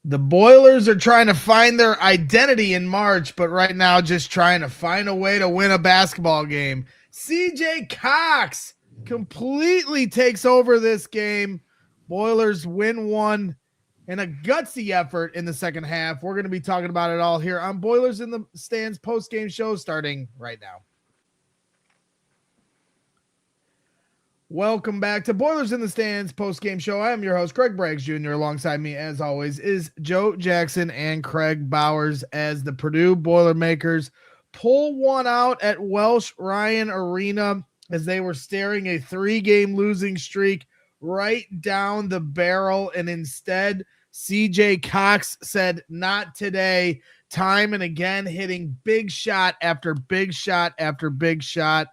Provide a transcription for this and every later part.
The Boilers are trying to find their identity in March, but right now just trying to find a way to win a basketball game. CJ Cox completely takes over this game. Boilers win one in a gutsy effort in the second half. We're going to be talking about it all here on Boilers in the Stands post-game show starting right now. Welcome back to Boilers in the Stands post-game show. I am your host, Kraig Bowers Jr. Alongside me, as always, is Joe Jackson and Kraig Bowers as the Purdue Boilermakers pull one out at Welsh Ryan Arena as they were staring a 3-game losing streak right down the barrel. And instead, CJ Cox said, "Not today," time and again, hitting big shot after big shot after big shot.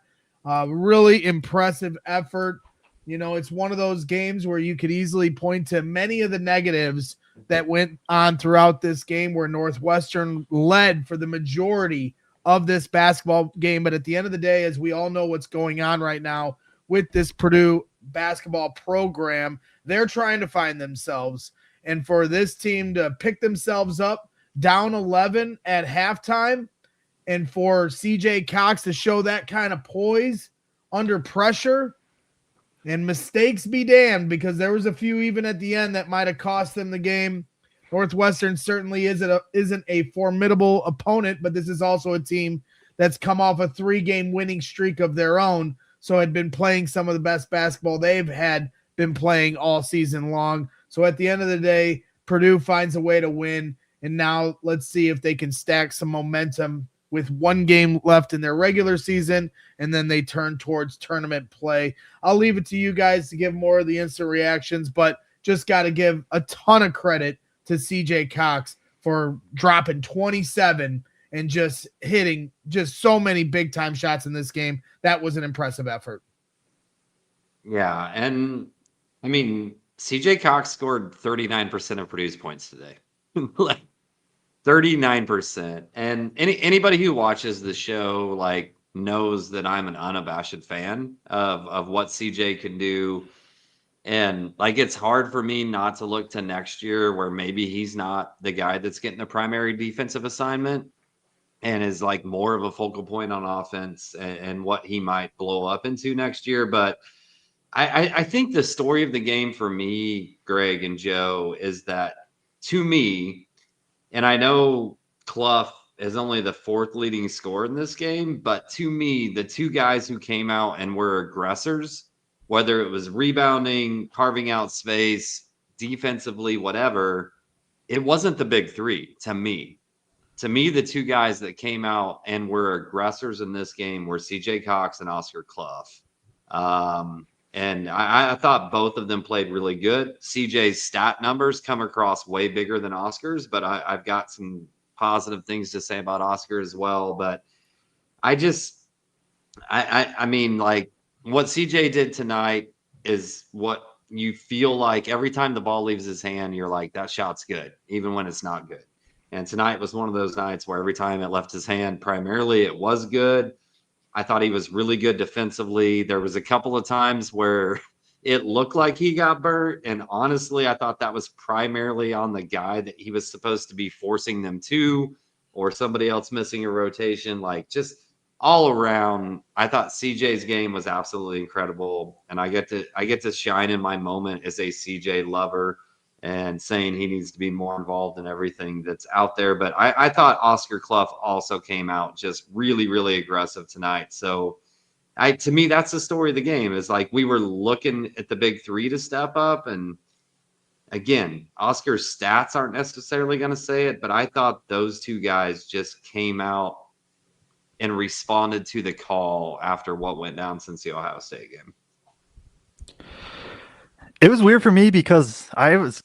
Really impressive effort. You know, it's one of those games where you could easily point to many of the negatives that went on throughout this game where Northwestern led for the majority of this basketball game. But at the end of the day, as we all know what's going on right now with this Purdue basketball program, they're trying to find themselves. And for this team to pick themselves up down 11 at halftime, and for CJ Cox to show that kind of poise under pressure, and mistakes be damned, because there was a few even at the end that might have cost them the game. Northwestern certainly isn't a formidable opponent, but this is also a team that's come off a 3-game winning streak of their own, so had been playing some of the best basketball they've had been playing all season long. So at the end of the day, Purdue finds a way to win, and now let's see if they can stack some momentum with 1 game left in their regular season, and then they turn towards tournament play. I'll leave it to you guys to give more of the instant reactions, but just got to give a ton of credit to CJ Cox for dropping 27 and just hitting just so many big-time shots in this game. That was an impressive effort. Yeah, and I mean, CJ Cox scored 39% of Purdue's points today. Like 39%. And anybody who watches the show like knows that I'm an unabashed fan of what CJ can do. And like, it's hard for me not to look to next year where maybe he's not the guy that's getting the primary defensive assignment and is like more of a focal point on offense and what he might blow up into next year. But I think the story of the game for me, Greg and Joe, is that to me, and I know Kloff is only the 4th leading scorer in this game, but to me, the 2 guys who came out and were aggressors, whether it was rebounding, carving out space, defensively, whatever, it wasn't the big 3 to me. To me, the 2 guys that came out and were aggressors in this game were CJ Cox and Oscar Kloff. And I thought both of them played really good. CJ's stat numbers come across way bigger than Oscar's, but I've got some positive things to say about Oscar as well. But I mean, like, what CJ did tonight is what you feel like every time the ball leaves his hand, you're like, that shot's good, even when it's not good. And tonight was one of those nights where every time it left his hand, primarily it was good. I thought he was really good defensively. There was a couple of times where it looked like he got burnt. And honestly, I thought that was primarily on the guy that he was supposed to be forcing them to, or somebody else missing a rotation. Like, just all around, I thought CJ's game was absolutely incredible. And I get to shine in my moment as a CJ lover and saying he needs to be more involved in everything that's out there. But I thought Oscar Kloff also came out just really, really aggressive tonight. So to me, that's the story of the game, is like we were looking at the big 3 to step up. And again, Oscar's stats aren't necessarily going to say it, but I thought those 2 guys just came out and responded to the call after what went down since the Ohio State game. It was weird for me because I was,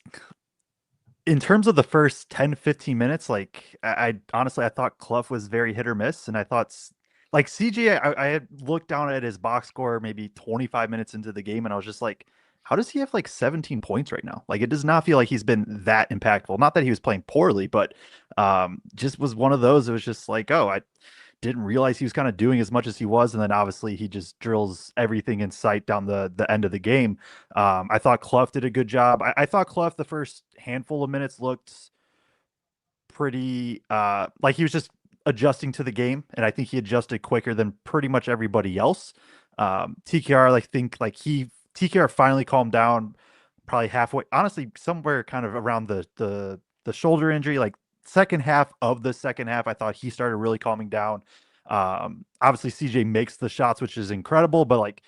in terms of the first 10, 15 minutes, like I honestly, I thought Kloff was very hit or miss. And I thought like CJ, I had looked down at his box score maybe 25 minutes into the game. And I was just like, how does he have like 17 points right now? Like, it does not feel like he's been that impactful. Not that he was playing poorly, but just was one of those. It was just like, oh, didn't realize he was kind of doing as much as he was. And then obviously he just drills everything in sight down the end of the game. I thought Kloff did a good job. I thought Kloff the first handful of minutes looked pretty like he was just adjusting to the game, and I think he adjusted quicker than pretty much everybody else. TKR, I think TKR finally calmed down probably halfway, honestly, somewhere kind of around the shoulder injury, like second half of the second half. I thought he started really calming down. Obviously CJ makes the shots, which is incredible, but like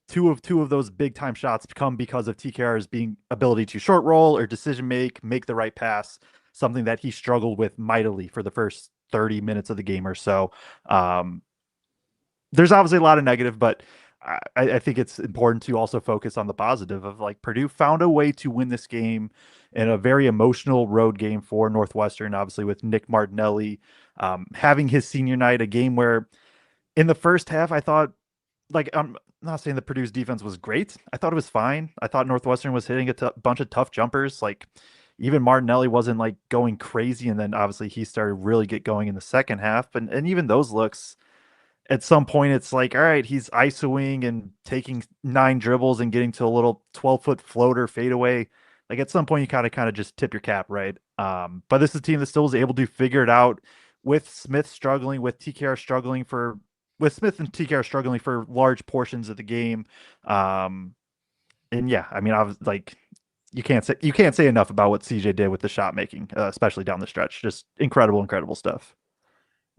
two of those big time shots come because of TKR's ability to short roll or decision make the right pass, something that he struggled with mightily for the first 30 minutes of the game or so. There's obviously a lot of negative, but I think it's important to also focus on the positive of like Purdue found a way to win this game in a very emotional road game for Northwestern, obviously with Nick Martinelli having his senior night, a game where in the first half, I thought, like, I'm not saying that Purdue's defense was great. I thought it was fine. I thought Northwestern was hitting a bunch of tough jumpers. Like even Martinelli wasn't like going crazy. And then obviously he started really get going in the second half. And even those looks, at some point it's like, all right, he's isoing and taking 9 dribbles and getting to a little 12-foot floater fadeaway. Like at some point you kind of just tip your cap, right? But this is a team that still was able to figure it out with Smith struggling, with Smith and TKR struggling for large portions of the game. And yeah, I mean, I was like, you can't say enough about what CJ did with the shot making, especially down the stretch. Just incredible stuff.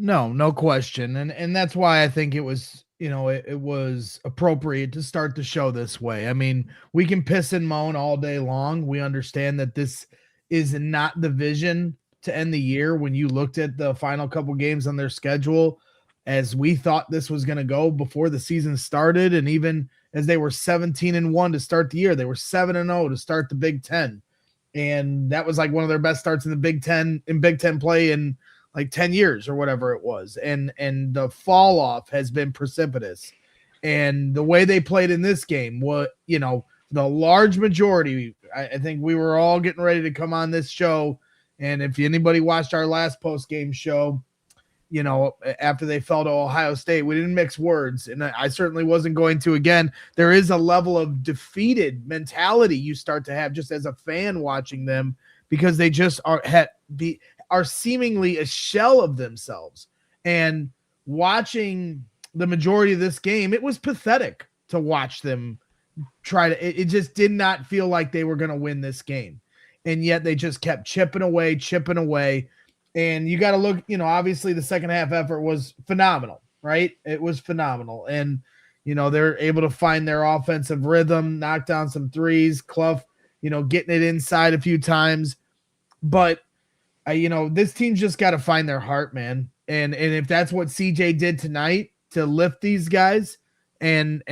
No question. And that's why I think it was, it was appropriate to start the show this way. I mean, we can piss and moan all day long. We understand that this is not the vision to end the year. When you looked at the final couple games on their schedule, as we thought this was going to go before the season started, and even as they were 17-1 to start the year, they were 7-0 to start the Big Ten. And that was like one of their best starts in the Big Ten play in like 10 years or whatever it was. And the fall off has been precipitous. And the way they played in this game, the large majority, I think we were all getting ready to come on this show. And if anybody watched our last post-game show, after they fell to Ohio State, we didn't mix words. And I certainly wasn't going to again. There is a level of defeated mentality you start to have just as a fan watching them, because they just are seemingly a shell of themselves. And watching the majority of this game, it was pathetic to watch them try to, it just did not feel like they were going to win this game. And yet they just kept chipping away. And you got to look, obviously the second half effort was phenomenal, right? It was phenomenal. And, they're able to find their offensive rhythm, knock down some threes, Kloff, getting it inside a few times. But, this team's just got to find their heart, man. And if that's what CJ did tonight to lift these guys and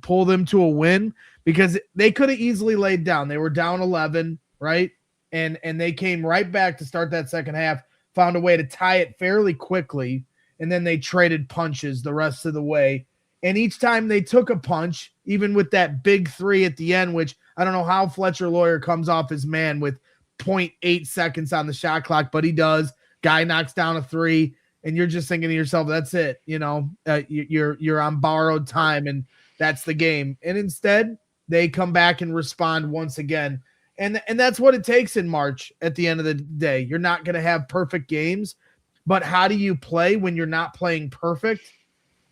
pull them to a win, because they could have easily laid down. They were down 11, right? And they came right back to start that second half, found a way to tie it fairly quickly, and then they traded punches the rest of the way. And each time they took a punch, even with that big 3 at the end, which I don't know how Fletcher Loyer comes off his man with 0.8 seconds on the shot clock, but he does. Guy knocks down a 3, and you're just thinking to yourself, that's it. You're on borrowed time, and that's the game. And instead, they come back and respond once again. And that's what it takes in March at the end of the day. You're not going to have perfect games, but how do you play when you're not playing perfect?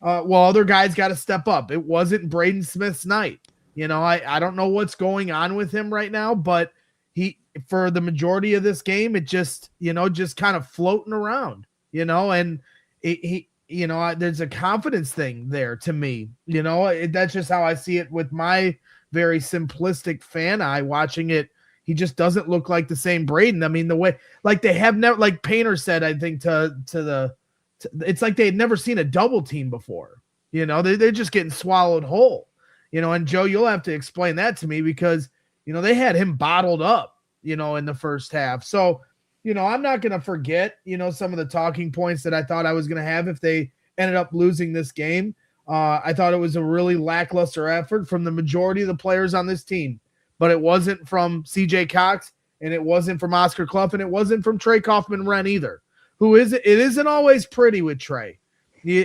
Other guys got to step up. It wasn't Braden Smith's night. I don't know what's going on with him right now, but for the majority of this game, it just kind of floating around, and there's a confidence thing there to me. That's just how I see it with my very simplistic fan eye watching it. He just doesn't look like the same Braden. I mean, the way, like they have never, like Painter said, I think it's like they had never seen a double team before. They're just getting swallowed whole. And Joe, you'll have to explain that to me, because they had him bottled up, in the first half. So, I'm not going to forget, some of the talking points that I thought I was going to have if they ended up losing this game. I thought it was a really lackluster effort from the majority of the players on this team. But it wasn't from CJ Cox, and it wasn't from Oscar Kloff, and it wasn't from Trey Kaufman-Renn either. It isn't always pretty with Trey.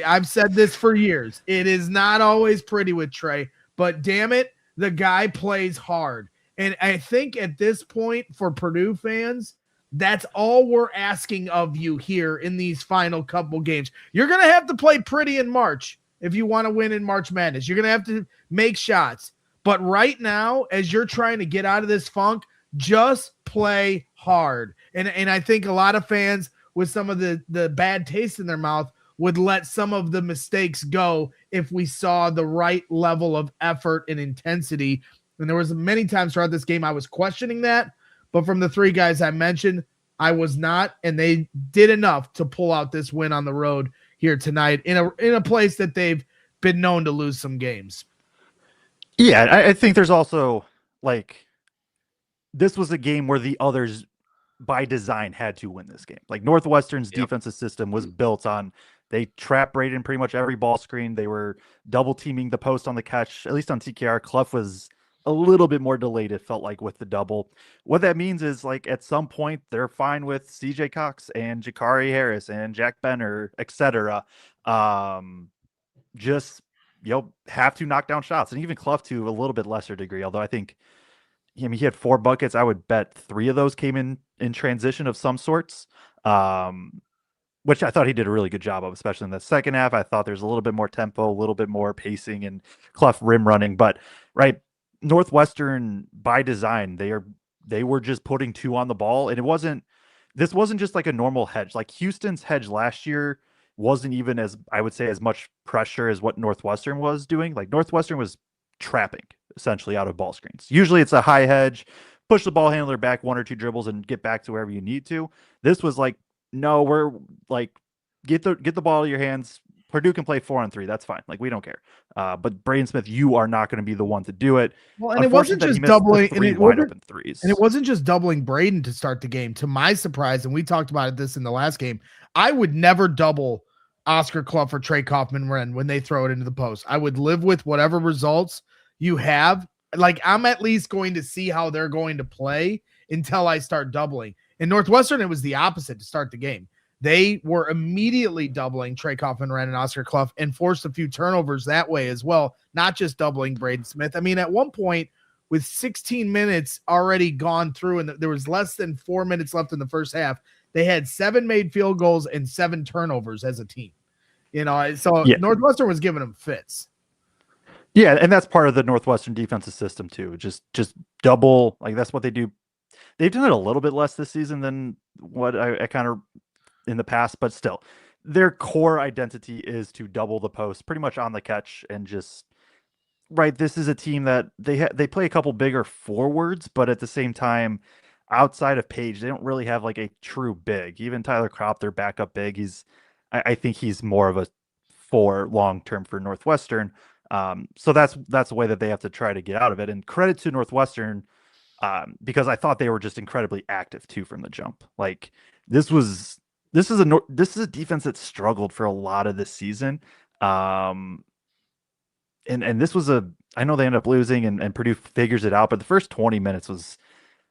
I've said this for years. It is not always pretty with Trey, but damn it, the guy plays hard. And I think at this point for Purdue fans, that's all we're asking of you here in these final couple games. You're going to have to play pretty in March if you want to win in March Madness. You're going to have to make shots. But right now, as you're trying to get out of this funk, just play hard. And I think a lot of fans with some of the bad taste in their mouth would let some of the mistakes go if we saw the right level of effort and intensity. And there was many times throughout this game I was questioning that, but from the three guys I mentioned, I was not, and they did enough to pull out this win on the road here tonight in a place that they've been known to lose some games. Yeah, I think there's also, like, this was a game where the others by design had to win this game. Like, Northwestern's defensive system was built on, they trap Braden pretty much every ball screen. They were double teaming the post on the catch, at least on TKR. Kloff was a little bit more delayed, it felt like, with the double. What that means is, like, at some point they're fine with CJ Cox and Jakari Harris and Jack Benner, etc. Just, have to knock down shots, and even Kloff to a little bit lesser degree, although I think he had 4 buckets. I would bet 3 of those came in transition of some sorts, which I thought he did a really good job of, especially in the second half. I thought there's a little bit more tempo, a little bit more pacing, and Kloff rim running. But Northwestern by design, they were just putting 2 on the ball, and this wasn't just like a normal hedge. Like, Houston's hedge last year wasn't even, as I would say, as much pressure as what Northwestern was doing. Like, Northwestern was trapping essentially out of ball screens. Usually it's a high hedge, push the ball handler back 1 or 2 dribbles and get back to wherever you need to. This was like, no, we're like, get the ball out of your hands. Purdue can play 4-on-3. That's fine. Like, we don't care. But Braden Smith, you are not going to be the one to do it. Well, and it wasn't just doubling, and it wasn't just doubling Braden to start the game. To my surprise, and we talked about this in the last game, I would never double Oscar Kloff or Trey Kaufman-Renn when they throw it into the post. I would live with whatever results you have. Like, I'm at least going to see how they're going to play until I start doubling. In Northwestern, it was the opposite to start the game. They were immediately doubling Trey Kaufman-Renn and Oscar Kloff and forced a few turnovers that way as well, not just doubling Braden Smith. I mean, at one point, with 16 minutes already gone through and there was less than 4 minutes left in the first half, they had 7 made field goals and 7 turnovers as a team. Northwestern was giving them fits. Yeah, and that's part of the Northwestern defensive system too. Just double, like, that's what they do. They've done it a little bit less this season than what I kind of in the past, but still, their core identity is to double the post pretty much on the catch and just this is a team that they play a couple bigger forwards, but at the same time, outside of Page, they don't really have like a true big. Even Tyler Kropp, their backup big, I think he's more of a 4 long term for Northwestern. So that's the way that they have to try to get out of it. And credit to Northwestern, because I thought they were just incredibly active too from the jump. Like, this is a defense that struggled for a lot of this season. And this was I know they ended up losing and Purdue figures it out, but the first 20 minutes was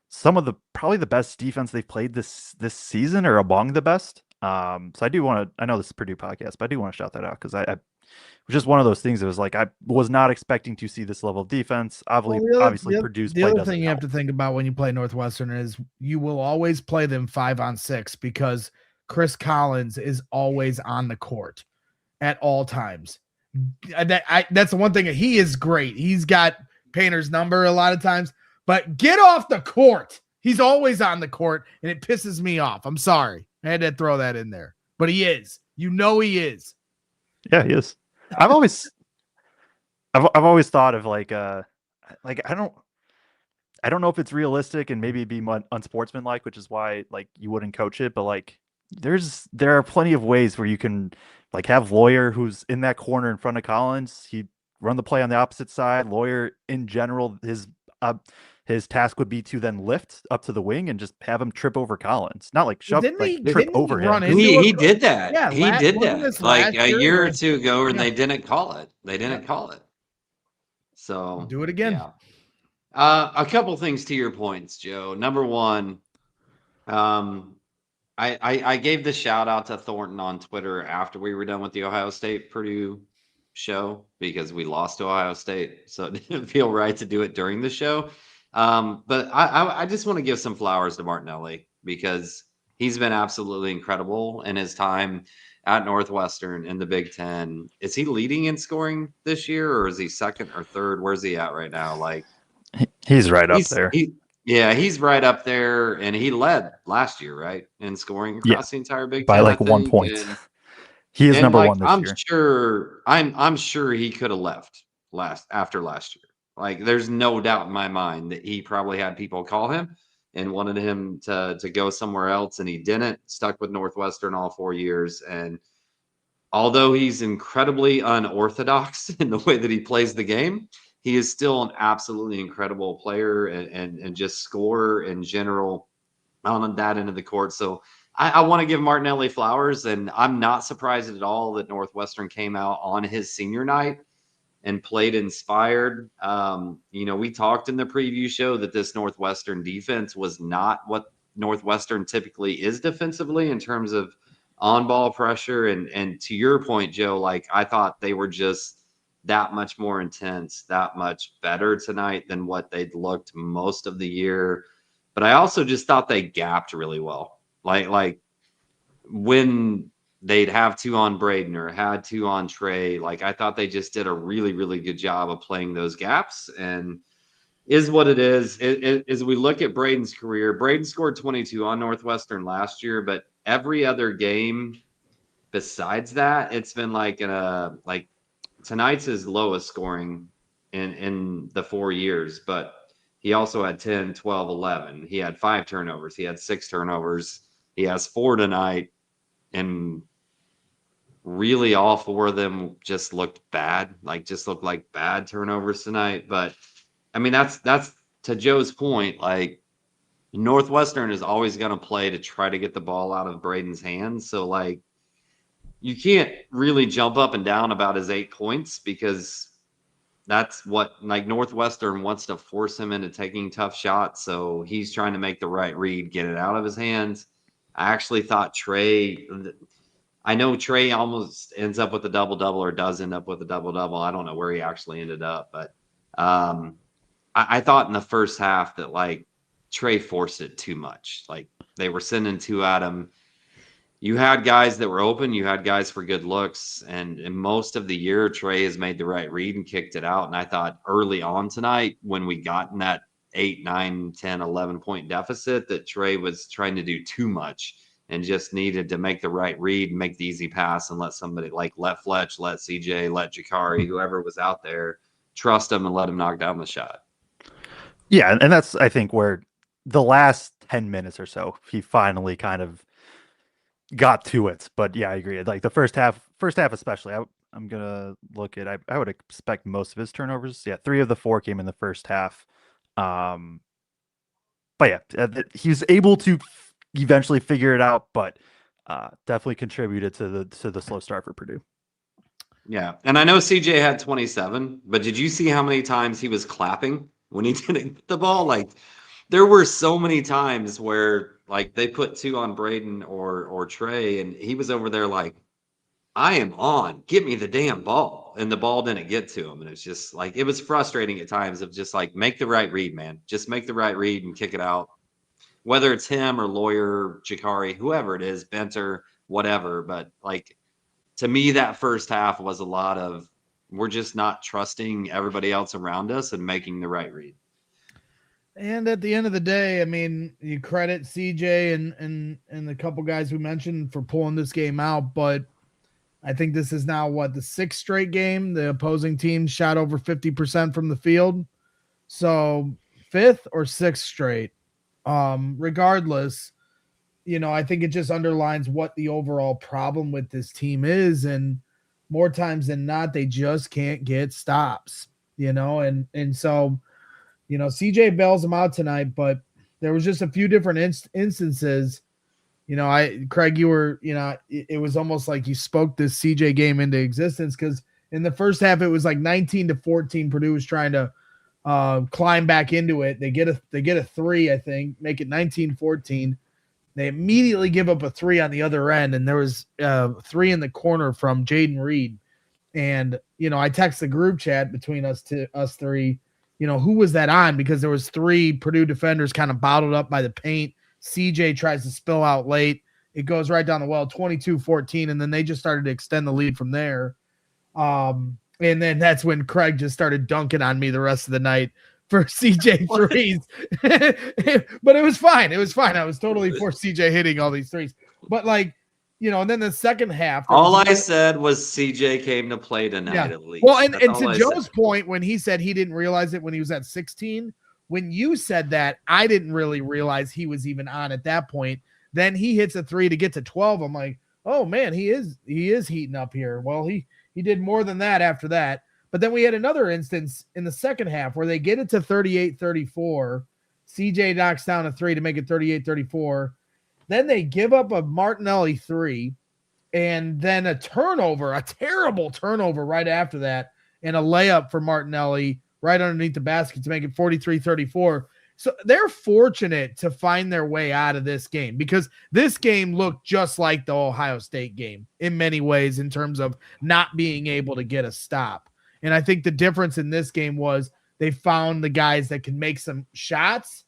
some of probably the best defense they've played this season, or among the best. So I do want to, I know this is Purdue podcast, but I do want to shout that out because it was just one of those things that was like, I was not expecting to see this level of defense. Obviously Purdue's play doesn't help. The other thing you have to think about when you play Northwestern is you will always play them 5-on-6 because Chris Collins is always on the court at all times. That's the one thing. He is great. He's got Painter's number a lot of times, but get off the court. He's always on the court, and it pisses me off. I'm sorry. I had to throw that in there, but he is. You know he is. Yeah, he is. I've always thought of like I don't know if it's realistic and maybe be unsportsmanlike, which is why like you wouldn't coach it, but like there are plenty of ways where you can like have Loyer, who's in that corner in front of Collins. He run the play on the opposite side. Loyer, in general, his task would be to then lift up to the wing and just have him trip over Collins. Not like shove, trip over him. He did that. Yeah, he did that like a year or 2 ago, and they didn't call it. So do it again. Yeah. A couple things to your points, Joe. Number one, I gave the shout out to Thornton on Twitter after we were done with the Ohio State Purdue show because we lost to Ohio State, so it didn't feel right to do it during the show. But I just want to give some flowers to Martinelli because he's been absolutely incredible in his time at Northwestern in the Big Ten. Is he leading in scoring this year, or is he second or third? Where's he at right now? Like He's right up there. Yeah, he's right up there, and he led last year, right, in scoring across the entire Big by Ten, like 1 point. He is number one this year. I'm sure he could have left after last year. Like, there's no doubt in my mind that he probably had people call him and wanted him to go somewhere else, and he didn't. Stuck with Northwestern all 4 years, and although he's incredibly unorthodox in the way that he plays the game, he is still an absolutely incredible player and just scorer in general on that end of the court. So I want to give Martinelli flowers, and I'm not surprised at all that Northwestern came out on his senior night and played inspired. We talked in the preview show that this Northwestern defense was not what Northwestern typically is defensively in terms of on-ball pressure. And to your point, Joe, like, I thought they were just that much more intense, that much better tonight than what they'd looked most of the year. But I also just thought they gapped really well. Like when they'd have two on Braden or had two on Trey, like, I thought they just did a really, really good job of playing those gaps, and is what it is. As we look at Braden's career, Braden scored 22 on Northwestern last year, but every other game besides that, it's been like tonight's his lowest scoring in the 4 years, but he also had 10, 12, 11. He had 5 turnovers. He had 6 turnovers. He has 4 tonight, and really all 4 of them just looked bad, just looked like bad turnovers tonight. But I mean, that's to Joe's point. Like, Northwestern is always going to play to try to get the ball out of Braden's hands. So, like, you can't really jump up and down about his 8 points because that's what, like, Northwestern wants to force him into taking tough shots. So he's trying to make the right read, get it out of his hands. I actually thought I know Trey almost ends up with a double-double or does end up with a double-double. I don't know where he actually ended up, but I thought in the first half that, like, Trey forced it too much. Like, they were sending 2 at him. You had guys that were open. You had guys for good looks. And in most of the year, Trey has made the right read and kicked it out. And I thought early on tonight, when we got in that 8, 9, 10, 11-point deficit, that Trey was trying to do too much and just needed to make the right read, make the easy pass, and let somebody, like, let Fletch, let CJ, let Jakari, whoever was out there, trust him and let him knock down the shot. Yeah, and that's, I think, where the last 10 minutes or so, he finally kind of got to it. But yeah, I agree. Like, the first half especially, I'm gonna look at, I would expect most of his turnovers. Yeah, 3 of the 4 came in the first half. But yeah, he was able to eventually figure it out, but definitely contributed to the slow start for Purdue. Yeah, and I know CJ had 27, but did you see how many times he was clapping when he didn't get the ball? Like, there were so many times where, like, they put 2 on Braden or Trey, and he was over there like, I am on, give me the damn ball. And the ball didn't get to him. And it's just like, it was frustrating at times of just like, make the right read, man. Just make the right read and kick it out. Whether it's him or Loyer, Jakari, whoever it is, Benter, whatever. But, like, to me, that first half was a lot of, we're just not trusting everybody else around us and making the right read. And at the end of the day, I mean, you credit CJ and the couple guys we mentioned for pulling this game out, but I think this is now the 6th straight game the opposing team shot over 50% from the field. So 5th or 6th straight. Regardless, I think it just underlines what the overall problem with this team is, and more times than not, they just can't get stops, and so, CJ bails them out tonight, but there was just a few different instances. Kraig, you were, it was almost like you spoke this CJ game into existence, because in the first half, it was like 19-14. Purdue was trying to climb back into it. They get a 3, I think, make it 19-14. They immediately give up a three on the other end, and there was three in the corner from Jaden Reed. And, I text the group chat between us three, who was that on? Because there was three Purdue defenders kind of bottled up by the paint. CJ tries to spill out late. It goes right down the well, 22-14, and then they just started to extend the lead from there. And then that's when Kraig just started dunking on me the rest of the night for CJ threes. But it was fine. It was fine. I was totally for CJ hitting all these threes. But and then the second half. All I said was CJ came to play tonight at least. Well, and to Joe's point, when he said he didn't realize it when he was at 16, when you said that, I didn't really realize he was even on at that point. Then he hits a three to get to 12. I'm like, oh man, he is heating up here. Well, he did more than that after that. But then we had another instance in the second half where they get it to 38-34. CJ knocks down a three to make it 38-34. Then they give up a Martinelli three, and then a turnover, a terrible turnover right after that, and a layup for Martinelli right underneath the basket to make it 43-34. So they're fortunate to find their way out of this game, because this game looked just like the Ohio State game in many ways in terms of not being able to get a stop. And I think the difference in this game was they found the guys that can make some shots.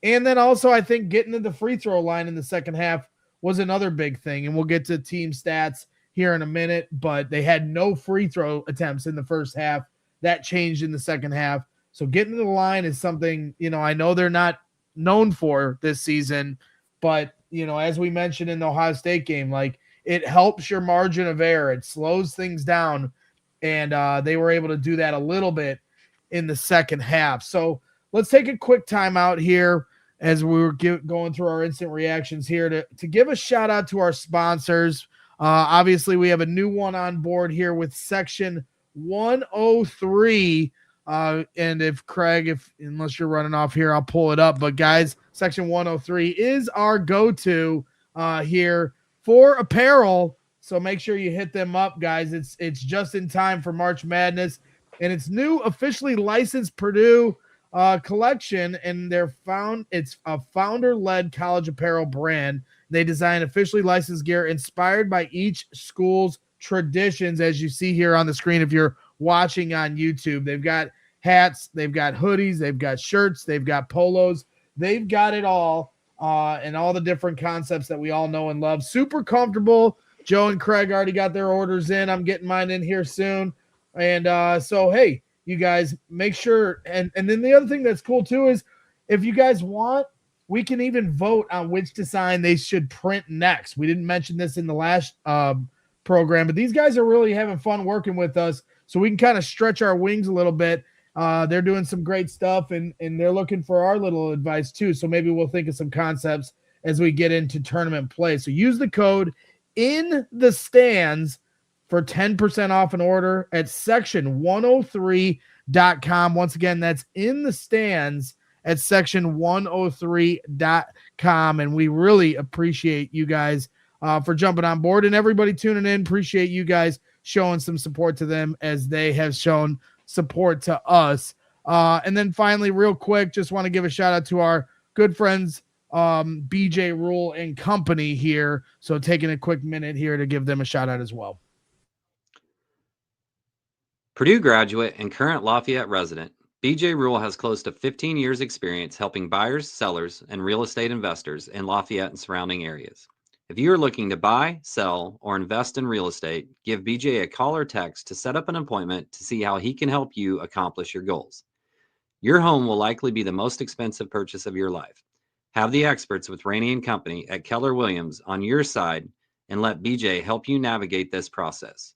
And then also I think getting to the free throw line in the second half was another big thing. And we'll get to team stats here in a minute, but they had no free throw attempts in the first half. That changed in the second half. So getting to the line is something, I know they're not known for this season, but, as we mentioned in the Ohio State game, it helps your margin of error. It slows things down. And they were able to do that a little bit in the second half. So let's take a quick timeout here as we're going through our instant reactions here to give a shout out to our sponsors. Obviously, we have a new one on board here with Section 103. And if Kraig, unless you're running off here, I'll pull it up. But guys, Section 103 is our go-to here for apparel. So make sure you hit them up, guys. It's just in time for March Madness, and it's new officially licensed Purdue collection, and it's a founder-led college apparel brand. They design officially licensed gear inspired by each school's traditions, as you see here on the screen if you're watching on YouTube. They've got hats, they've got hoodies, they've got shirts, they've got polos. They've got it all, and all the different concepts that we all know and love. Super comfortable. Joe and Kraig already got their orders in. I'm getting mine in here soon. And so, hey, you guys, make sure. And then the other thing that's cool, too, is if you guys want, we can even vote on which design they should print next. We didn't mention this in the last program, but these guys are really having fun working with us, so we can kind of stretch our wings a little bit. They're doing some great stuff, and they're looking for our little advice, too. So maybe we'll think of some concepts as we get into tournament play. So use the code in the stands for 10% off an order at section103.com. Once again, that's in the stands at section103.com. And we really appreciate you guys for jumping on board, and everybody tuning in. Appreciate you guys showing some support to them as they have shown support to us. And then finally, real quick, just want to give a shout out to our good friends, BJ Rule and Company here. So taking a quick minute here to give them a shout out as well. Purdue graduate and current Lafayette resident, BJ Rule has close to 15 years experience helping buyers, sellers, and real estate investors in Lafayette and surrounding areas. If you are looking to buy, sell, or invest in real estate, give BJ a call or text to set up an appointment to see how he can help you accomplish your goals. Your home will likely be the most expensive purchase of your life. Have the experts with Rainey & Company at Keller Williams on your side and let BJ help you navigate this process.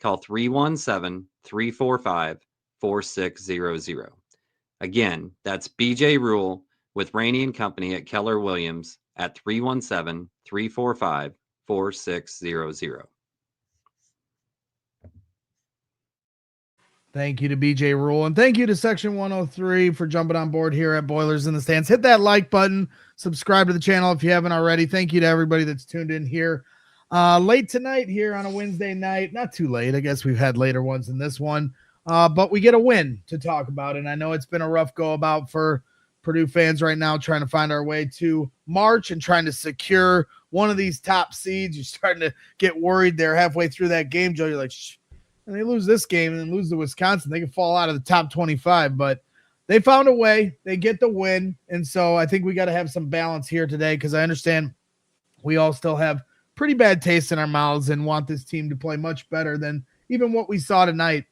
Call 317-345-4600. Again, that's BJ Rule with Rainey & Company at Keller Williams at 317-345-4600. Thank you to BJ Rule, and thank you to Section 103 for jumping on board here at Boilers in the Stands. Hit that like button, subscribe to the channel if you haven't already. Thank you to everybody that's tuned in here late tonight here on a Wednesday night. Not too late. I guess we've had later ones than this one, but we get a win to talk about, and I know it's been a rough go about for Purdue fans right now trying to find our way to March and trying to secure one of these top seeds. You're starting to get worried there halfway through that game, Joe. You're like, shh. And they lose this game and then lose to Wisconsin, they can fall out of the top 25. But they found a way. They get the win. And so I think we got to have some balance here today because I understand we all still have pretty bad taste in our mouths and want this team to play much better than even what we saw tonight.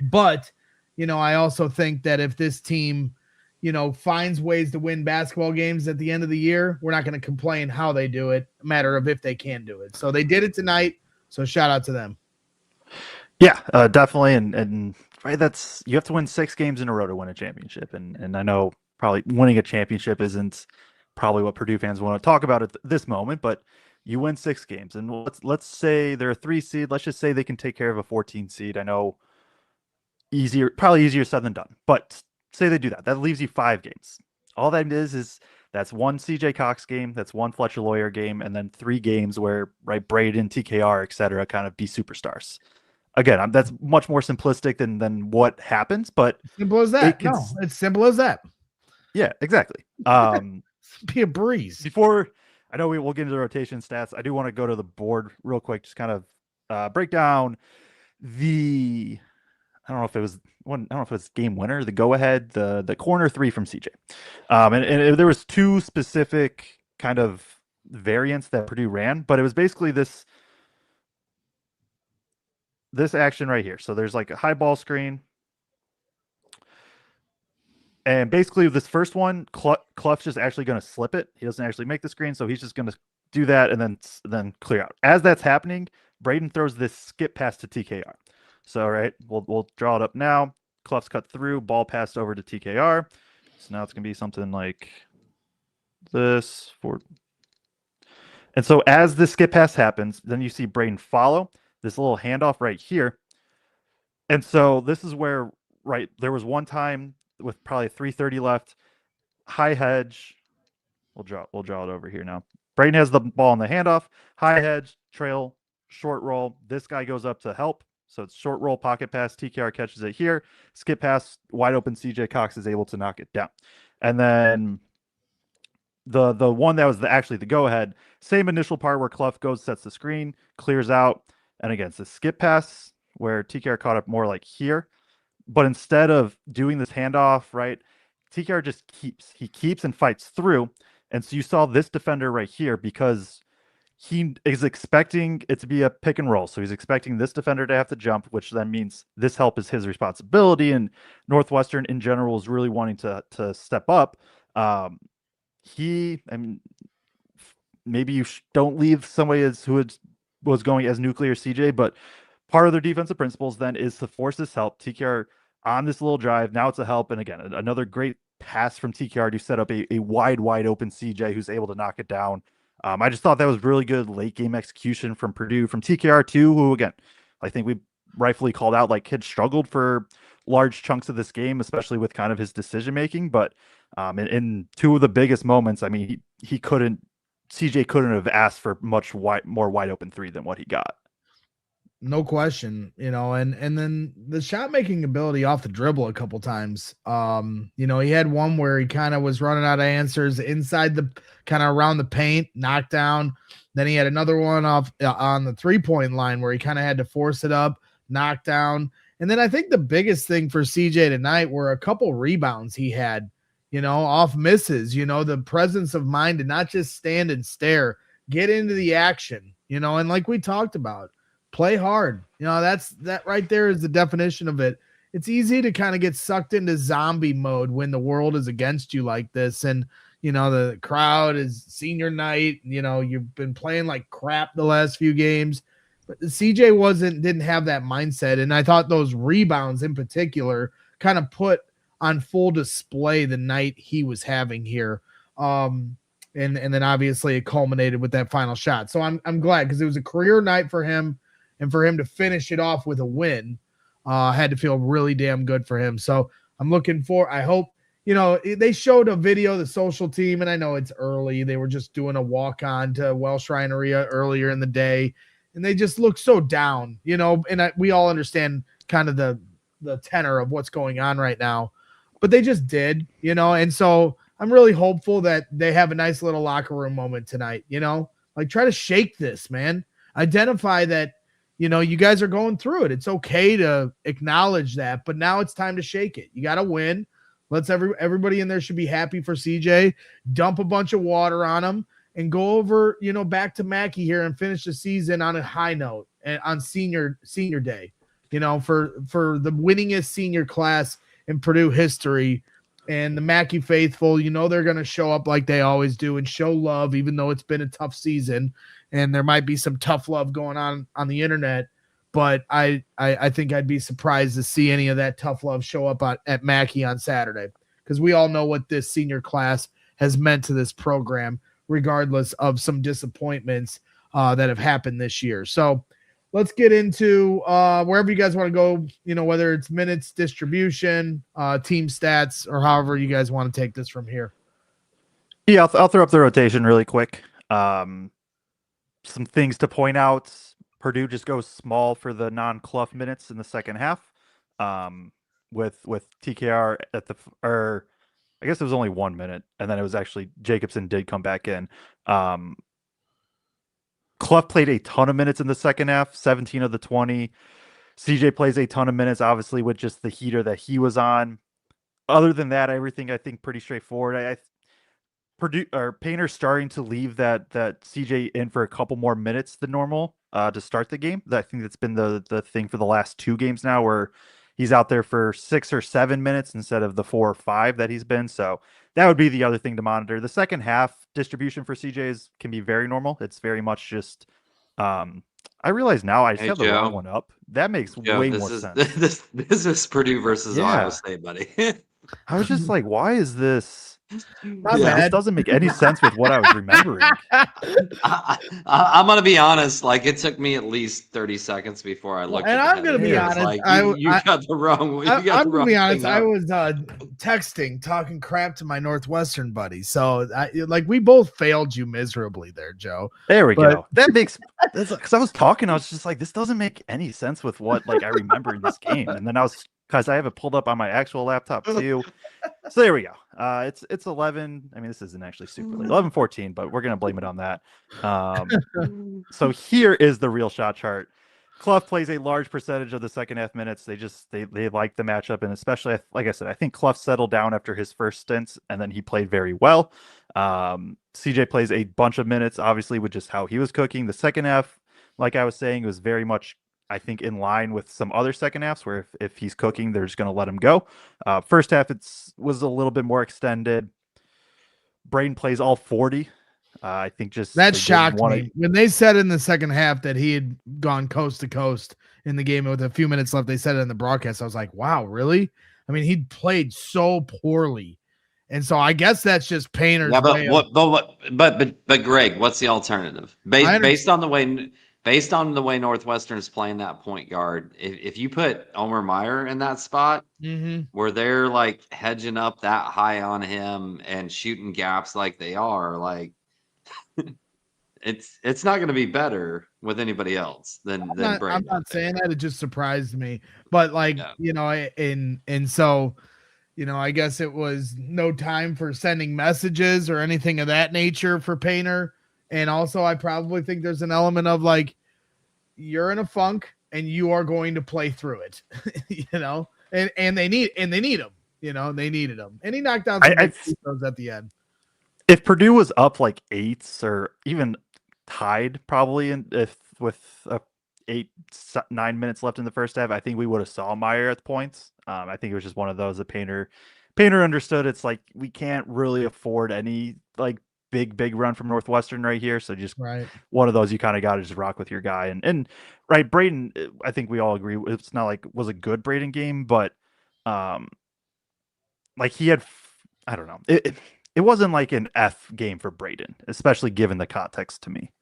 But, I also think that if this team, finds ways to win basketball games at the end of the year, we're not going to complain how they do it, a matter of if they can do it. So they did it tonight. So shout out to them. Yeah, definitely. And right, you have to win 6 games in a row to win a championship. And I know probably winning a championship isn't probably what Purdue fans want to talk about at this moment, but you win 6 games. And let's say they're a 3 seed. Let's just say they can take care of a 14 seed. I know probably easier said than done, but say they do that. That leaves you 5 games. All that is that's 1 CJ Cox game, that's 1 Fletcher Loyer game, and then 3 games where Braden, TKR, etc. kind of be superstars. Again, that's much more simplistic than what happens, but simple as that. It's simple as that. Yeah, exactly. Be a breeze. Before I know we'll get into the rotation stats, I do want to go to the board real quick, just kind of break down the. I don't know if it was game winner, the go ahead, the corner 3 from CJ. And there was 2 specific kind of variants that Purdue ran, but it was basically this action right here. So there's like a high ball screen. And basically this first one, Kloff's just actually going to slip it. He doesn't actually make the screen, so he's just going to do that and then clear out. As that's happening, Braden throws this skip pass to TKR. So, right, we'll draw it up now. Kloff's cut through, ball passed over to TKR. So now it's going to be something like this. And so as the skip pass happens, then you see Braden follow this little handoff right here. And so this is where, there was one time with probably 3:30 left, high hedge. We'll draw it over here now. Braden has the ball in the handoff, high hedge, trail, short roll. This guy goes up to help. So it's short roll, pocket pass. TKR catches it here. Skip pass, wide open. CJ Cox is able to knock it down. And then the one that was actually the go ahead, same initial part where Kloff goes, sets the screen, clears out. And again, it's a skip pass where TKR caught up more like here. But instead of doing this handoff, TKR just keeps and fights through. And so you saw this defender right here because he is expecting it to be a pick and roll. So he's expecting this defender to have to jump, which then means this help is his responsibility. And Northwestern in general is really wanting to step up. Maybe you don't leave somebody who was going as nuclear CJ, but part of their defensive principles then is to force this help. TKR on this little drive. Now it's a help. And again, another great pass from TKR to set up a wide open CJ who's able to knock it down. I just thought that was really good late game execution from Purdue, from TKR too, who again, I think we rightfully called out, had struggled for large chunks of this game, especially with kind of his decision making. But in 2 of the biggest moments, CJ couldn't have asked for much more wide open 3 than what he got. No question, and then the shot making ability off the dribble a couple times. He had one where he kind of was running out of answers inside the kind of around the paint, knocked down. Then he had another one off on the 3-point line where he kind of had to force it up, knock down. And then I think the biggest thing for CJ tonight were a couple rebounds he had, off misses, the presence of mind to not just stand and stare, get into the action, and like we talked about, play hard. That right there is the definition of it. It's easy to kind of get sucked into zombie mode when the world is against you like this. And, the crowd is senior night, you've been playing like crap the last few games, but CJ didn't have that mindset. And I thought those rebounds in particular kind of put on full display the night he was having here. And then obviously it culminated with that final shot. So I'm glad because it was a career night for him. And for him to finish it off with a win, had to feel really damn good for him. So I'm looking I hope, they showed a video, the social team, and I know it's early. They were just doing a walk-on to Welsh Reineria earlier in the day, and they just look so down, and we all understand kind of the tenor of what's going on right now. but they just did, and so I'm really hopeful that they have a nice little locker room moment tonight, like try to shake this, man. Identify that, you guys are going through it. It's okay to acknowledge that, but now it's time to shake it. You got to win. Everybody in there should be happy for CJ. Dump a bunch of water on him and go over, back to Mackey here and finish the season on a high note and on senior day, for the winningest senior class in Purdue history. And the Mackey faithful, they're going to show up like they always do and show love, even though it's been a tough season and there might be some tough love going on the internet. But I think I'd be surprised to see any of that tough love show up at Mackey on Saturday, because we all know what this senior class has meant to this program, regardless of some disappointments that have happened this year. So let's get into wherever you guys want to go, whether it's minutes, distribution, team stats, or however you guys want to take this from here. Yeah, I'll throw up the rotation really quick. Some things to point out. Purdue just goes small for the non-Kloff minutes in the second half, with TKR or I guess it was only 1 minute, and then it was actually Jacobson did come back in. Kloff played a ton of minutes in the second half, 17 of the 20. CJ plays a ton of minutes, obviously, with just the heater that he was on. Other than that, everything I think pretty straightforward. Purdue or Painter starting to leave that CJ in for a couple more minutes than normal to start the game. I think that's been the thing for the last 2 games now, where he's out there for 6 or 7 minutes instead of the 4 or 5 that he's been. So that would be the other thing to monitor. The second half distribution for CJ can be very normal. It's very much just I realize now I just have the wrong one up. That makes way more sense. This is Purdue versus Ohio State, buddy. I was just like, why is this? This doesn't make any sense with what I was remembering. I'm gonna be honest. Like, it took me at least 30 seconds before I looked. And I'm gonna be honest. Like, you got the wrong. I'm gonna be honest. I was texting, talking crap to my Northwestern buddy. So, we both failed you miserably there, Joe. There we go. That makes because I was talking. I was just like, this doesn't make any sense with what I remember in this game. And then because I have it pulled up on my actual laptop too. So there we go. It's 11. I mean, this isn't actually super late. 11:14, but we're gonna blame it on that. So here is the real shot chart. Kloff plays a large percentage of the second half minutes. They like the matchup, and especially, like I said, I think Kloff settled down after his first stints, and then he played very well. CJ plays a bunch of minutes, obviously, with just how he was cooking. The second half, like I was saying, was very much, I think, in line with some other second halves where if he's cooking, they're just going to let him go. First half, was a little bit more extended. Braden plays all 40. I think just that shocked me when they said in the second half that he had gone coast to coast in the game with a few minutes left. They said it in the broadcast. I was like, wow, really? I mean, he played so poorly. And so I guess that's just Painter's. Yeah, but Greg, what's the alternative? Based on the way Northwestern is playing that point guard, if you put Omer Meyer in that spot, where they're like hedging up that high on him and shooting gaps like they are, like it's not going to be better with anybody else than Braden. I'm not saying that. It just surprised me, but so. I guess it was no time for sending messages or anything of that nature for Painter. And also, I probably think there's an element of you're in a funk and you are going to play through it, and they need him, they needed him. And he knocked down some free throws at the end. If Purdue was up 8 or even tied probably with 8-9 minutes left in the first half, I think we would have saw Meyer at the points. I think it was just one of those that Painter understood. It's we can't really afford any big run from Northwestern right here. So just one of those you kind of got to just rock with your guy. And right, Braden, I think we all agree it's not was a good Braden game, but he had, I don't know, it wasn't an F game for Braden, especially given the context to me.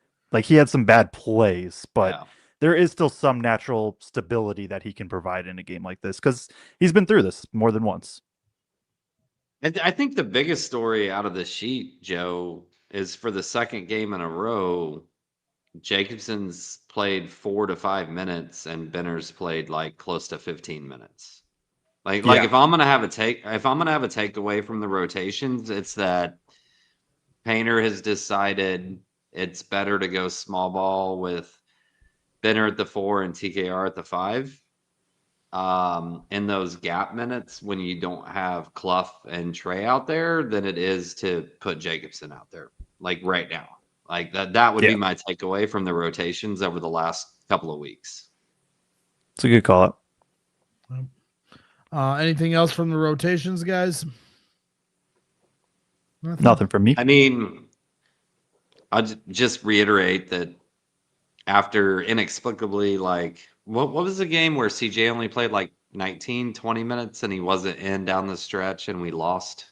He had some bad plays, but there is still some natural stability that he can provide in a game like this because he's been through this more than once. And I think the biggest story out of the sheet, Joe, is for the second game in a row, Jacobson's played 4 to 5 minutes and Benner's played close to 15 minutes. Like if I'm gonna have a takeaway from the rotations, it's that Painter has decided it's better to go small ball with Benner at the 4 and TKR at the 5. In those gap minutes when you don't have Kloff and Trey out there than it is to put Jacobson out there, like right now. Like that would be my takeaway from the rotations over the last couple of weeks. It's a good call up. Anything else from the rotations, guys? Nothing from me. I mean, I'll just reiterate that after inexplicably, like, what was the game where CJ only played like 19, 20 minutes and he wasn't in down the stretch and we lost?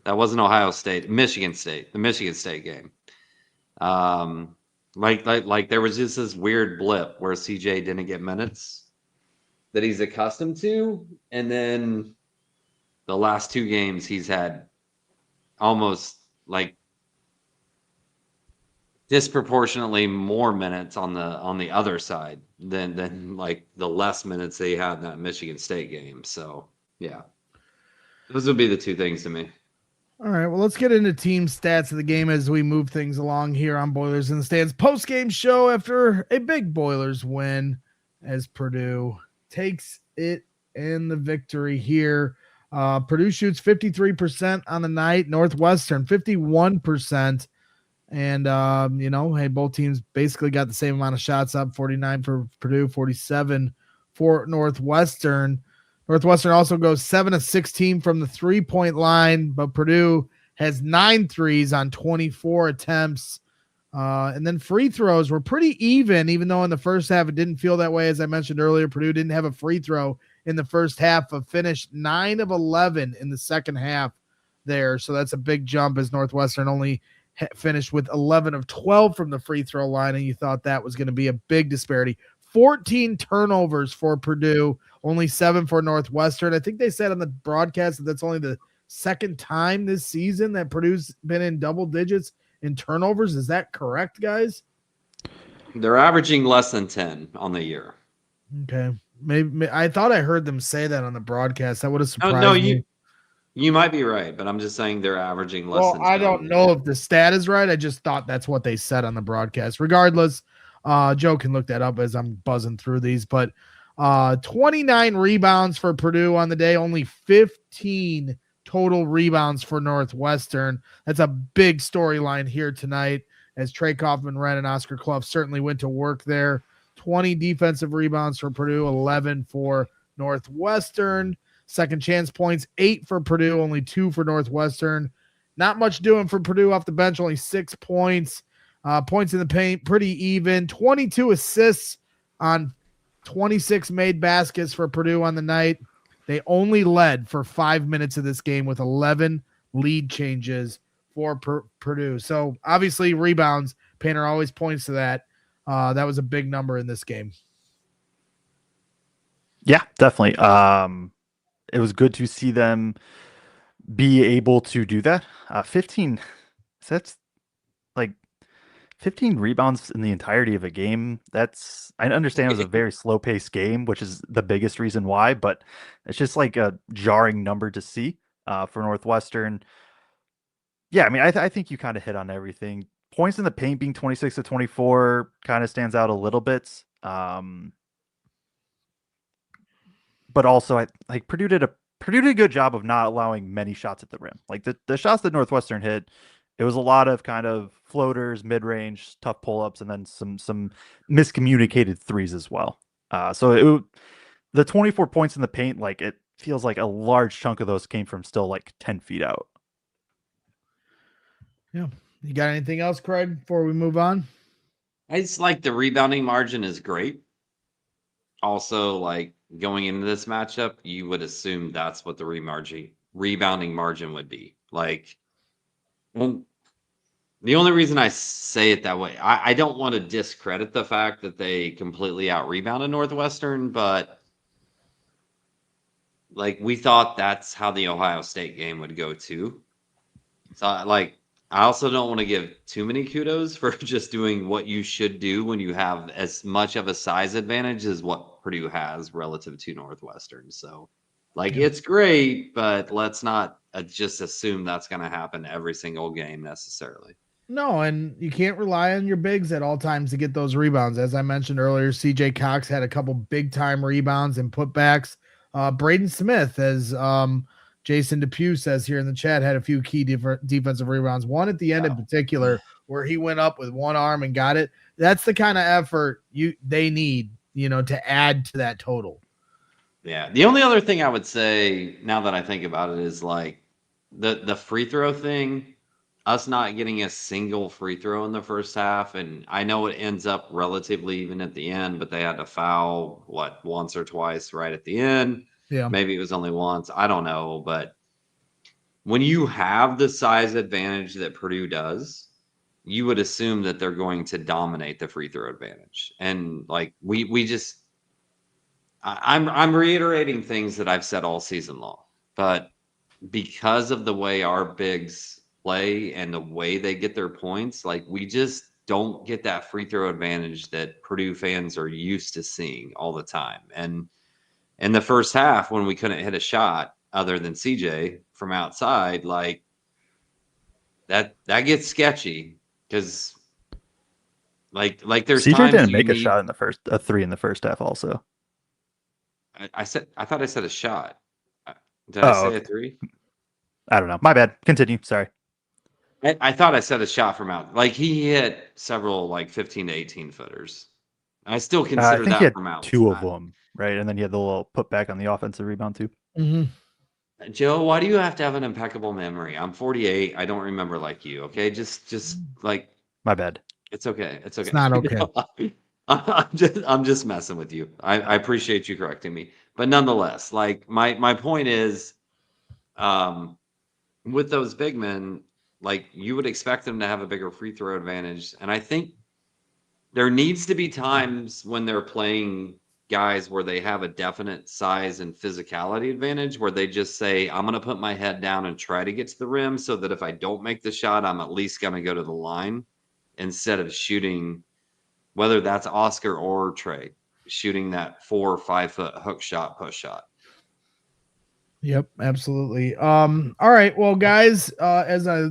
That wasn't Ohio State, the Michigan State game. Like there was just this weird blip where CJ didn't get minutes that he's accustomed to, and then the last 2 games he's had almost like disproportionately more minutes on the other side than like the less minutes they had in that Michigan State game. So yeah, those would be the 2 things to me. All right, well, let's get into team stats of the game as we move things along here on Boilers in the Stands post-game show after a big Boilers win as Purdue takes it in the victory here. Purdue shoots 53% on the night, Northwestern 51%. And, hey, both teams basically got the same amount of shots up, 49 for Purdue, 47 for Northwestern. Northwestern also goes 7 of 16 from the 3-point line, but Purdue has 9 threes on 24 attempts. And then free throws were pretty even though in the first half it didn't feel that way. As I mentioned earlier, Purdue didn't have a free throw in the first half, but finished 9 of 11 in the second half there. So that's a big jump as Northwestern only finished with 11 of 12 from the free throw line, and you thought that was going to be a big disparity. 14 turnovers for Purdue, only 7 for Northwestern. I think they said on the broadcast that that's only the second time this season that Purdue's been in double digits in turnovers. Is that correct, guys? They're averaging less than 10 on the year. Okay. Maybe I thought I heard them say that on the broadcast. That would have surprised me. You might be right, but I'm just saying they're averaging less than 10. I don't know if the stat is right. I just thought that's what they said on the broadcast. Regardless, Joe can look that up as I'm buzzing through these, but 29 rebounds for Purdue on the day, only 15 total rebounds for Northwestern. That's a big storyline here tonight as Trey Kaufman-Renn and Oscar Kloff certainly went to work there. 20 defensive rebounds for Purdue, 11 for Northwestern. Second chance points, 8 for Purdue, only 2 for Northwestern. Not much doing for Purdue off the bench, only 6 points. Points in the paint, pretty even. 22 assists on 26 made baskets for Purdue on the night. They only led for 5 minutes of this game with 11 lead changes for Purdue. So obviously rebounds, Painter always points to that. That was a big number in this game. Yeah, definitely. It was good to see them be able to do that. 15, that's like 15 rebounds in the entirety of a game. I understand it was a very slow paced game, which is the biggest reason why, but it's just like a jarring number to see for Northwestern. Yeah, I mean, I think you kind of hit on everything. Points in the paint being 26 to 24 kind of stands out a little bit. But also, Purdue did a good job of not allowing many shots at the rim. Like the shots that Northwestern hit, it was a lot of kind of floaters, mid-range, tough pull-ups, and then some miscommunicated threes as well. So the 24 points in the paint, like it feels like a large chunk of those came from still like 10 feet out. Yeah. You got anything else, Kraig, before we move on? I just like the rebounding margin is great. Also, like going into this matchup, you would assume that's what the rebounding margin would be. Like, well, the only reason I say it that way, I don't want to discredit the fact that they completely out-rebounded Northwestern, but like we thought that's how the Ohio State game would go too. So like, I also don't want to give too many kudos for just doing what you should do when you have as much of a size advantage as what Purdue has relative to Northwestern. So Like, it's great, but let's not just assume that's going to happen every single game necessarily. No, and you can't rely on your bigs at all times to get those rebounds. As I mentioned earlier, CJ Cox had a couple big time rebounds and putbacks. Braden Smith, as Jason Depew says here in the chat, had a few key defensive rebounds. One at the end in particular, where he went up with one arm and got it. That's the kind of effort they need, to add to that total. Yeah. The only other thing I would say now that I think about it is like the free throw thing. Us not getting a single free throw in the first half, and I know it ends up relatively even at the end, but they had to foul once or twice right at the end. Yeah, maybe it was only once. I don't know, but when you have the size advantage that Purdue does, you would assume that they're going to dominate the free throw advantage, and like we just, I'm reiterating things that I've said all season long, but because of the way our bigs play and the way they get their points, like we just don't get that free throw advantage that Purdue fans are used to seeing all the time. And in the first half, when we couldn't hit a shot other than CJ from outside, like that gets sketchy because like there's CJ times didn't you make a need, shot in a three in the first half also. I thought I said a shot. Did I say okay. a three? I don't know. My bad. Continue. Sorry. I thought I said a shot from out. Like he hit several like 15 to 18 footers. I still I consider think he that had from outside. 2 of them, right? And then he had the little putback on the offensive rebound too. Mm-hmm. Joe, why do you have to have an impeccable memory? I'm 48. I don't remember like you. Okay, just like My bad. it's okay. It's okay. It's not okay. I'm just messing with you. I appreciate you correcting me, but nonetheless, like my point is, with those big men, like you would expect them to have a bigger free throw advantage, and I think there needs to be times when they're playing guys where they have a definite size and physicality advantage where they just say, I'm going to put my head down and try to get to the rim so that if I don't make the shot, I'm at least going to go to the line instead of shooting, whether that's Oscar or Trey, shooting that 4 or 5 foot hook shot, push shot. Yep, absolutely. All right. Well, guys, as I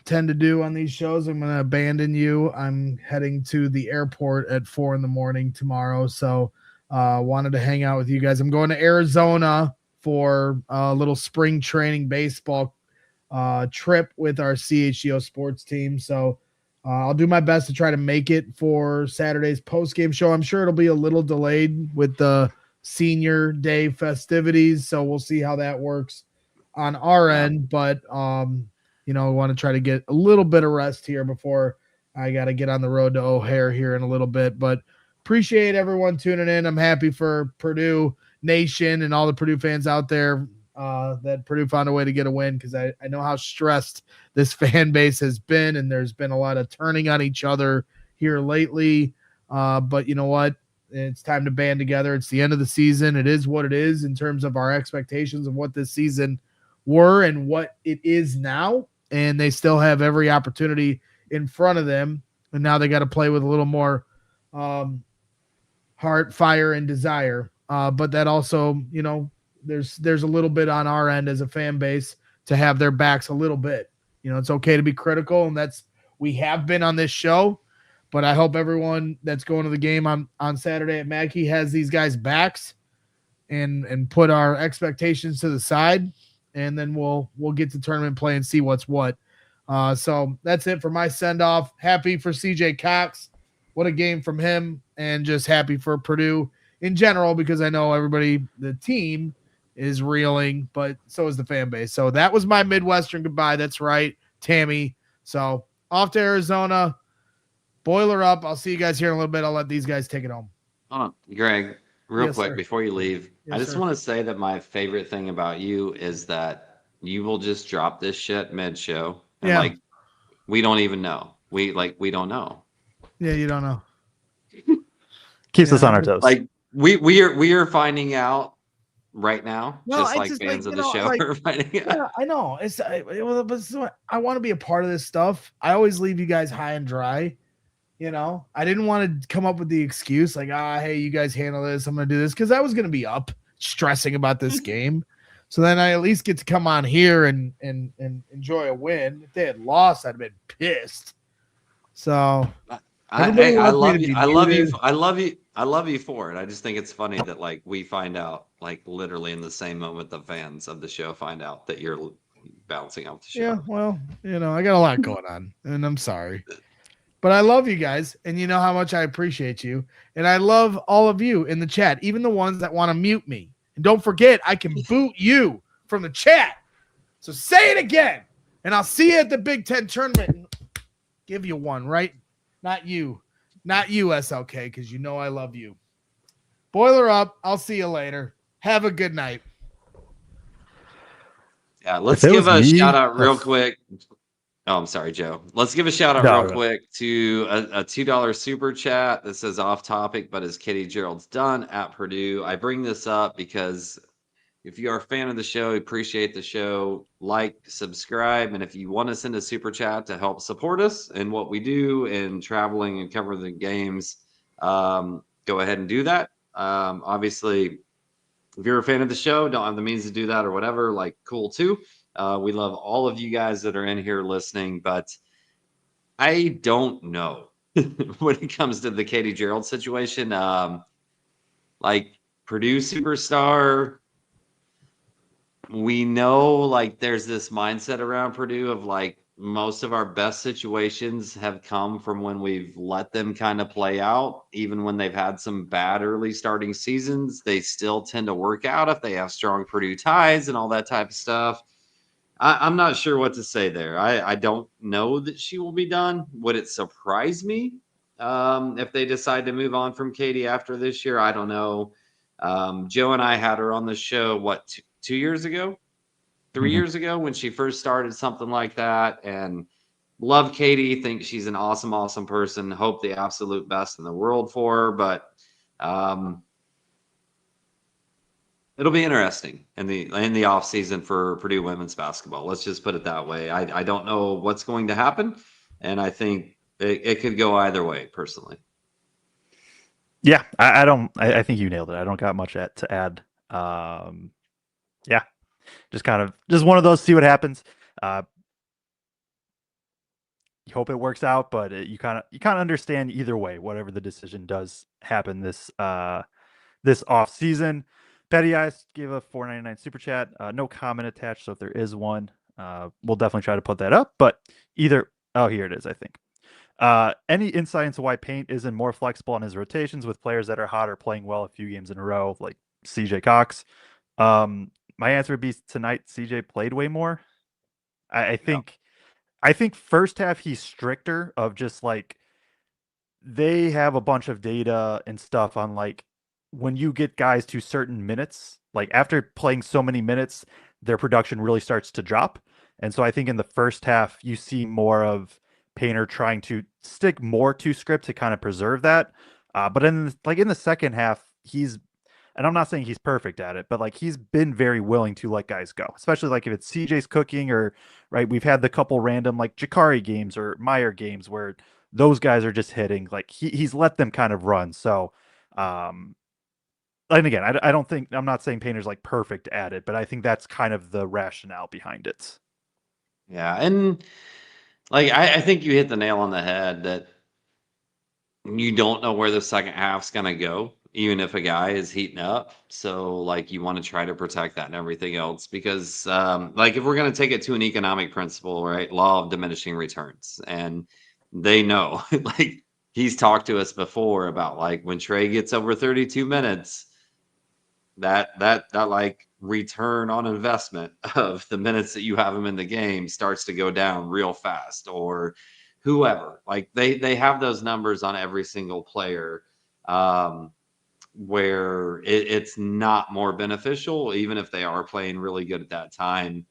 tend to do on these shows, I'm going to abandon you. I'm heading to the airport at 4 a.m. tomorrow. So wanted to hang out with you guys. I'm going to Arizona for a little spring training baseball trip with our CHGO sports team. So I'll do my best to try to make it for Saturday's post-game show. I'm sure it'll be a little delayed with the senior day festivities, so we'll see how that works on our end, but I want to try to get a little bit of rest here before I got to get on the road to O'Hare here in a little bit. But appreciate everyone tuning in. I'm happy for Purdue Nation and all the Purdue fans out there that Purdue found a way to get a win, because I know how stressed this fan base has been, and there's been a lot of turning on each other here lately, but you know what? It's time to band together. It's the end of the season. It is what it is in terms of our expectations of what this season were and what it is now. And they still have every opportunity in front of them. And now they got to play with a little more heart, fire, and desire. But that also, there's a little bit on our end as a fan base to have their backs a little bit. It's okay to be critical, and we have been on this show. But I hope everyone that's going to the game on Saturday at Mackey has these guys' backs and put our expectations to the side, and then we'll get to tournament play and see what's what. So that's it for my send-off. Happy for CJ Cox. What a game from him, and just happy for Purdue in general, because I know everybody, the team, is reeling, but so is the fan base. So that was my Midwestern goodbye. That's right, Tammy. So off to Arizona. Boiler up. I'll see you guys here in a little bit. I'll let these guys take it home. Hold on, Greg, real Yes, quick sir. before you leave. Yes, I just sir. want to say that my favorite thing about you is that you will just drop this shit mid-show, and like we don't even know. We don't know. Yeah, you don't know. Keeps us on our toes. Like we are finding out right now, Well, just I like just, fans like, of the show are finding out. Yeah, I know. I want to be a part of this stuff. I always leave you guys high and dry. I didn't want to come up with the excuse like, hey, you guys handle this, I'm going to do this, because I was going to be up stressing about this game. So then I at least get to come on here and enjoy a win. If they had lost, I'd have been pissed. So everybody I wants me to love you. be I love you. muted. I love you. I love you for it. I just think it's funny that like we find out like literally in the same moment the fans of the show find out that you're bouncing off the show. Yeah, well, I got a lot going on, and I'm sorry. But I love you guys, and you know how much I appreciate you. And I love all of you in the chat, even the ones that want to mute me. And don't forget, I can boot you from the chat. So say it again, and I'll see you at the Big Ten tournament and give you one, right? Not you, SLK, because you know I love you. Boiler up. I'll see you later. Have a good night. Yeah, let's If it give was a me, shout out real quick. Oh, I'm sorry, Joe. Let's give a shout out No, real no. quick to a $2 super chat that says off topic, but is Katie Gerald's done at Purdue. I bring this up because if you are a fan of the show, appreciate the show, like, subscribe, and if you want to send a super chat to help support us in what we do in traveling and covering the games, go ahead and do that. Obviously, if you're a fan of the show, don't have the means to do that or whatever, like cool too. We love all of you guys that are in here listening, but I don't know when it comes to the Katie Gerald situation. Like Purdue superstar, we know like there's this mindset around Purdue of like most of our best situations have come from when we've let them kind of play out. Even when they've had some bad early starting seasons, they still tend to work out if they have strong Purdue ties and all that type of stuff. I'm not sure what to say there. I don't know that she will be done. Would it surprise me if they decide to move on from Katie after this year? I don't know. Joe and I had her on the show, what, 2 years ago? 3 years ago when she first started something like that, and love Katie, think she's an awesome person, hope the absolute best in the world for her, but it'll be interesting in the off season for Purdue women's basketball. Let's just put it that way. I don't know what's going to happen, and I think it could go either way personally. Yeah, I don't. I think you nailed it. I don't got much to add. Yeah, just one of those. See what happens. You hope it works out, but you kind of understand either way. Whatever the decision does happen this off season. Petty Eyes gave a $4.99 super chat. No comment attached, so if there is one, we'll definitely try to put that up. But here it is. I think. Any insight into why Paint isn't more flexible on his rotations with players that are hot or playing well a few games in a row, like CJ Cox? My answer would be tonight. CJ played way more. I think first half he's stricter of just like they have a bunch of data and stuff on like when you get guys to certain minutes, like after playing so many minutes, their production really starts to drop. And so I think in the first half you see more of Painter trying to stick more to script to kind of preserve that. But in the second half, and I'm not saying he's perfect at it, but like he's been very willing to let guys go, especially like if it's CJ's cooking or right. We've had the couple random like Jakari games or Meyer games where those guys are just hitting. Like he's let them kind of run. So, and again, I don't think I'm not saying Painter's like perfect at it, but I think that's kind of the rationale behind it. Yeah, and like I think you hit the nail on the head that you don't know where the second half's gonna go, even if a guy is heating up. So like you want to try to protect that and everything else because like if we're gonna take it to an economic principle, right? Law of diminishing returns. And they know like he's talked to us before about like when Trey gets over 32 minutes, that like return on investment of the minutes that you have him in the game starts to go down real fast, or whoever, like they have those numbers on every single player, where it's not more beneficial even if they are playing really good at that time,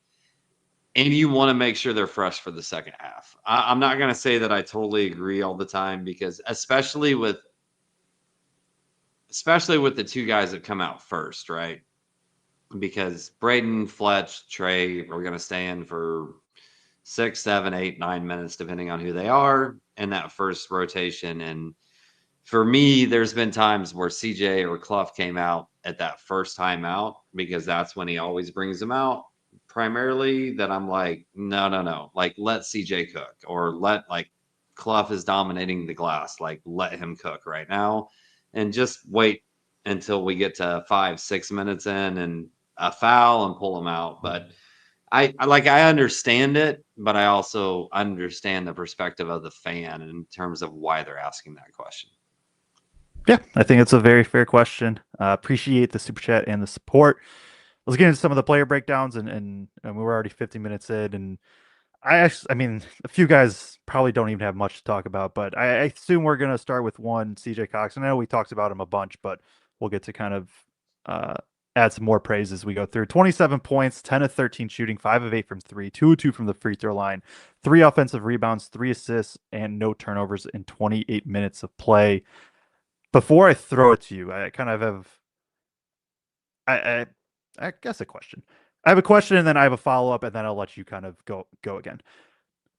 and you want to make sure they're fresh for the second half. I'm not going to say that I totally agree all the time because especially with the two guys that come out first, right? Because Braden, Fletch, Trey are going to stay in for 6, 7, 8, 9 minutes, depending on who they are in that first rotation. And for me, there's been times where CJ or Kloff came out at that first time out because that's when he always brings them out primarily. That I'm like, no, like let CJ cook or let like Kloff is dominating the glass, like let him cook right now, and just wait until we get to 5-6 minutes in and a foul and pull him out. But I understand it, but I also understand the perspective of the fan in terms of why they're asking that question. Yeah, I think it's a very fair question. Appreciate the super chat and the support. Let's get into some of the player breakdowns, and we're already 50 minutes in, and I mean, a few guys probably don't even have much to talk about, but I assume we're gonna start with one CJ Cox. I know we talked about him a bunch, but we'll get to kind of add some more praise as we go through. 27 points, 10 of 13 shooting, 5 of 8 from 3, 2 of 2 from the free throw line, 3 offensive rebounds, 3 assists, and no turnovers in 28 minutes of play. Before I throw it to you, I kind of have I guess a question. I have a question and then I have a follow-up and then I'll let you kind of go again.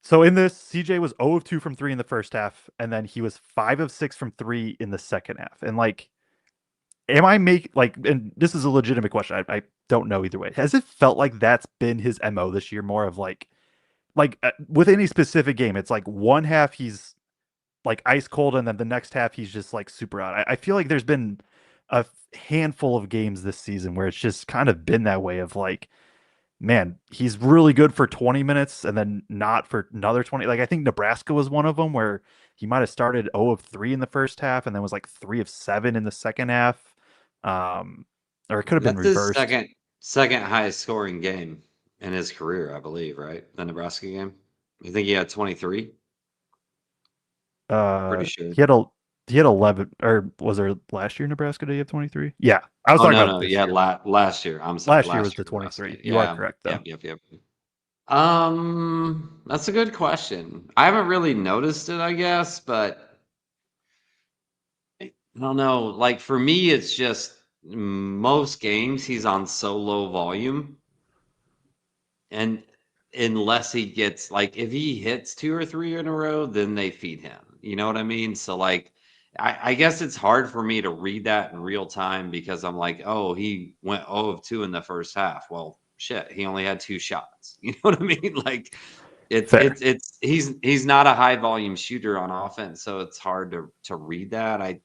So in this, CJ was 0 of 2 from 3 in the first half, and then he was 5 of 6 from 3 in the second half. And like, and this is a legitimate question. I don't know either way. Has it felt like that's been his MO this year? More of like with any specific game, it's like one half he's like ice cold, and then the next half he's just like super out. I feel like there's been a handful of games this season where it's just kind of been that way of like, man, he's really good for 20 minutes and then not for another 20. Like I think Nebraska was one of them where he might have started 0 of 3 in the first half and then was like 3 of 7 in the second half. Or it could have been That's his reversed. second highest scoring game in his career, I believe, right? The Nebraska game. You think he had 23? Pretty sure. He had 11, or was there last year in Nebraska? Did he have 23? Yeah, I was Oh talking no, about no, this yeah, year. last year. I'm sorry, Last year was the Nebraska. 23. You are Yeah, correct though. yep. That's a good question. I haven't really noticed it, I guess, but I don't know. Like for me, it's just most games he's on so low volume, and unless he gets like if he hits 2 or 3 in a row, then they feed him. You know what I mean? So like I guess it's hard for me to read that in real time because I'm like, oh, he went 0 of 2 in the first half. Well, shit, he only had 2 shots. You know what I mean? Like Fair. he's not a high volume shooter on offense, so it's hard to read that. I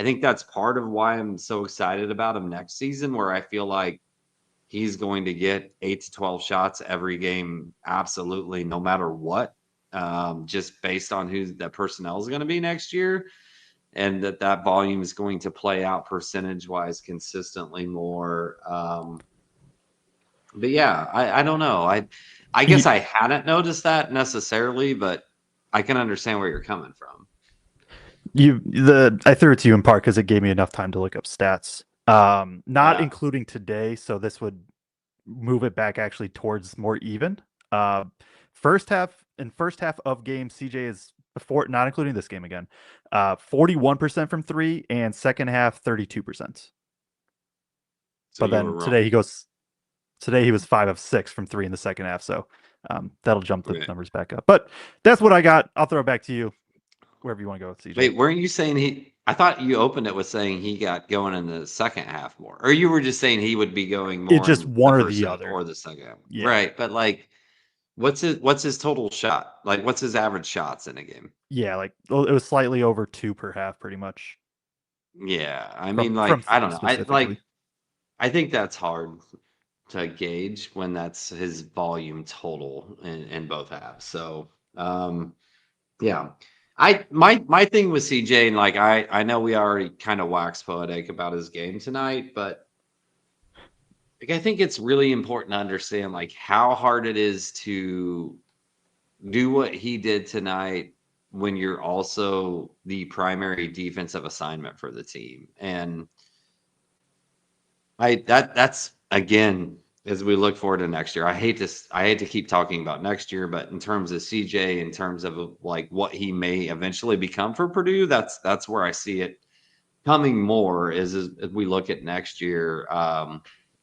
think that's part of why I'm so excited about him next season, where I feel like he's going to get 8 to 12 shots every game, absolutely, no matter what, just based on who the personnel is going to be next year, and that volume is going to play out percentage wise consistently more. But yeah, I don't know. I guess I hadn't noticed that necessarily, but I can understand where you're coming from. I threw it to you in part because it gave me enough time to look up stats. Not Yeah. including today, so this would move it back actually towards more even. First half of game, CJ is before not including this game again, 41% from 3, and second half 32%. So But then today he was 5 of 6 from 3 in the second half, so that'll jump the numbers back up. But that's what I got. I'll throw it back to you. Wherever you want to go with CJ. Wait, weren't you saying I thought you opened it with saying he got going in the second half more, or you were just saying he would be going more. It's just in one the or first the half other, or the second half. Yeah. Right? But like, what's his total shot? Like, what's his average shots in a game? Yeah, like it was slightly over 2 per half, pretty much. Yeah, I mean, like, I don't know. I think that's hard to gauge when that's his volume total in both halves. So, yeah. My thing with CJ, and like I know we already kind of waxed poetic about his game tonight, but like I think it's really important to understand like how hard it is to do what he did tonight when you're also the primary defensive assignment for the team. And that's again as we look forward to next year. I hate to keep talking about next year, but in terms of CJ, in terms of like what he may eventually become for Purdue, that's where I see it coming more is as we look at next year.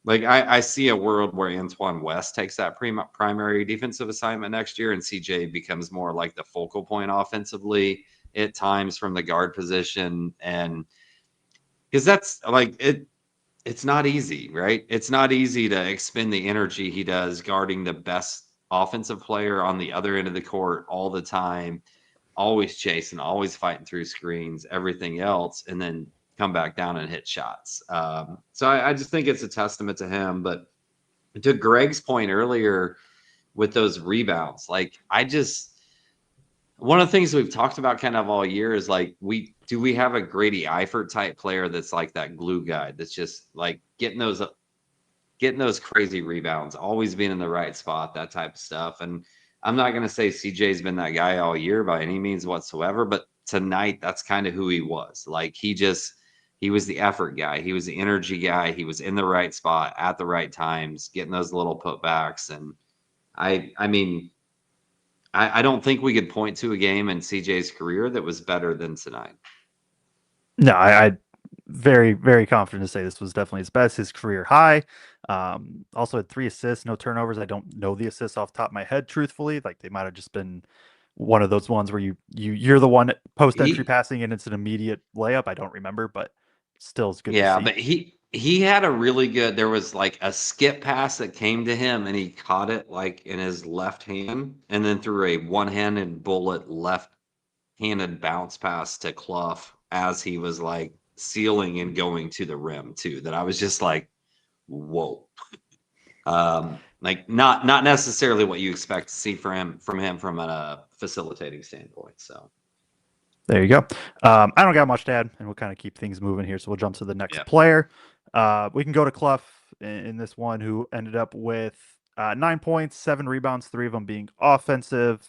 Like I see a world where Antoine West takes that primary defensive assignment next year, and CJ becomes more like the focal point offensively, at times from the guard position, and because that's like it's not easy, right? It's not easy to expend the energy he does guarding the best offensive player on the other end of the court all the time, always chasing, always fighting through screens, everything else, and then come back down and hit shots. So I just think it's a testament to him. But to Greg's point earlier with those rebounds, like one of the things we've talked about kind of all year is like we have a Grady Eifert type player that's like that glue guy that's just like getting those crazy rebounds, always being in the right spot, that type of stuff. And I'm not going to say CJ's been that guy all year by any means whatsoever, but tonight that's kind of who he was. Like he was the effort guy, he was the energy guy, he was in the right spot at the right times, getting those little putbacks. And I mean, I don't think we could point to a game in CJ's career that was better than tonight. No, I very, very confident to say this was definitely his best, his career high. Also had 3 assists, no turnovers. I don't know the assists off the top of my head, truthfully. Like they might have just been one of those ones where you're the one post entry passing and it's an immediate layup. I don't remember, but still is good to see. But he had a really good, there was like a skip pass that came to him and he caught it like in his left hand and then threw a one-handed bullet left-handed bounce pass to Kloff as he was like sealing and going to the rim too, that I was just like, whoa. Like not necessarily what you expect to see from him from a facilitating standpoint. So there you go. I don't got much to add, and we'll kind of keep things moving here. So we'll jump to the next player. We can go to Kloff in this one, who ended up with 9 points, 7 rebounds, 3 of them being offensive.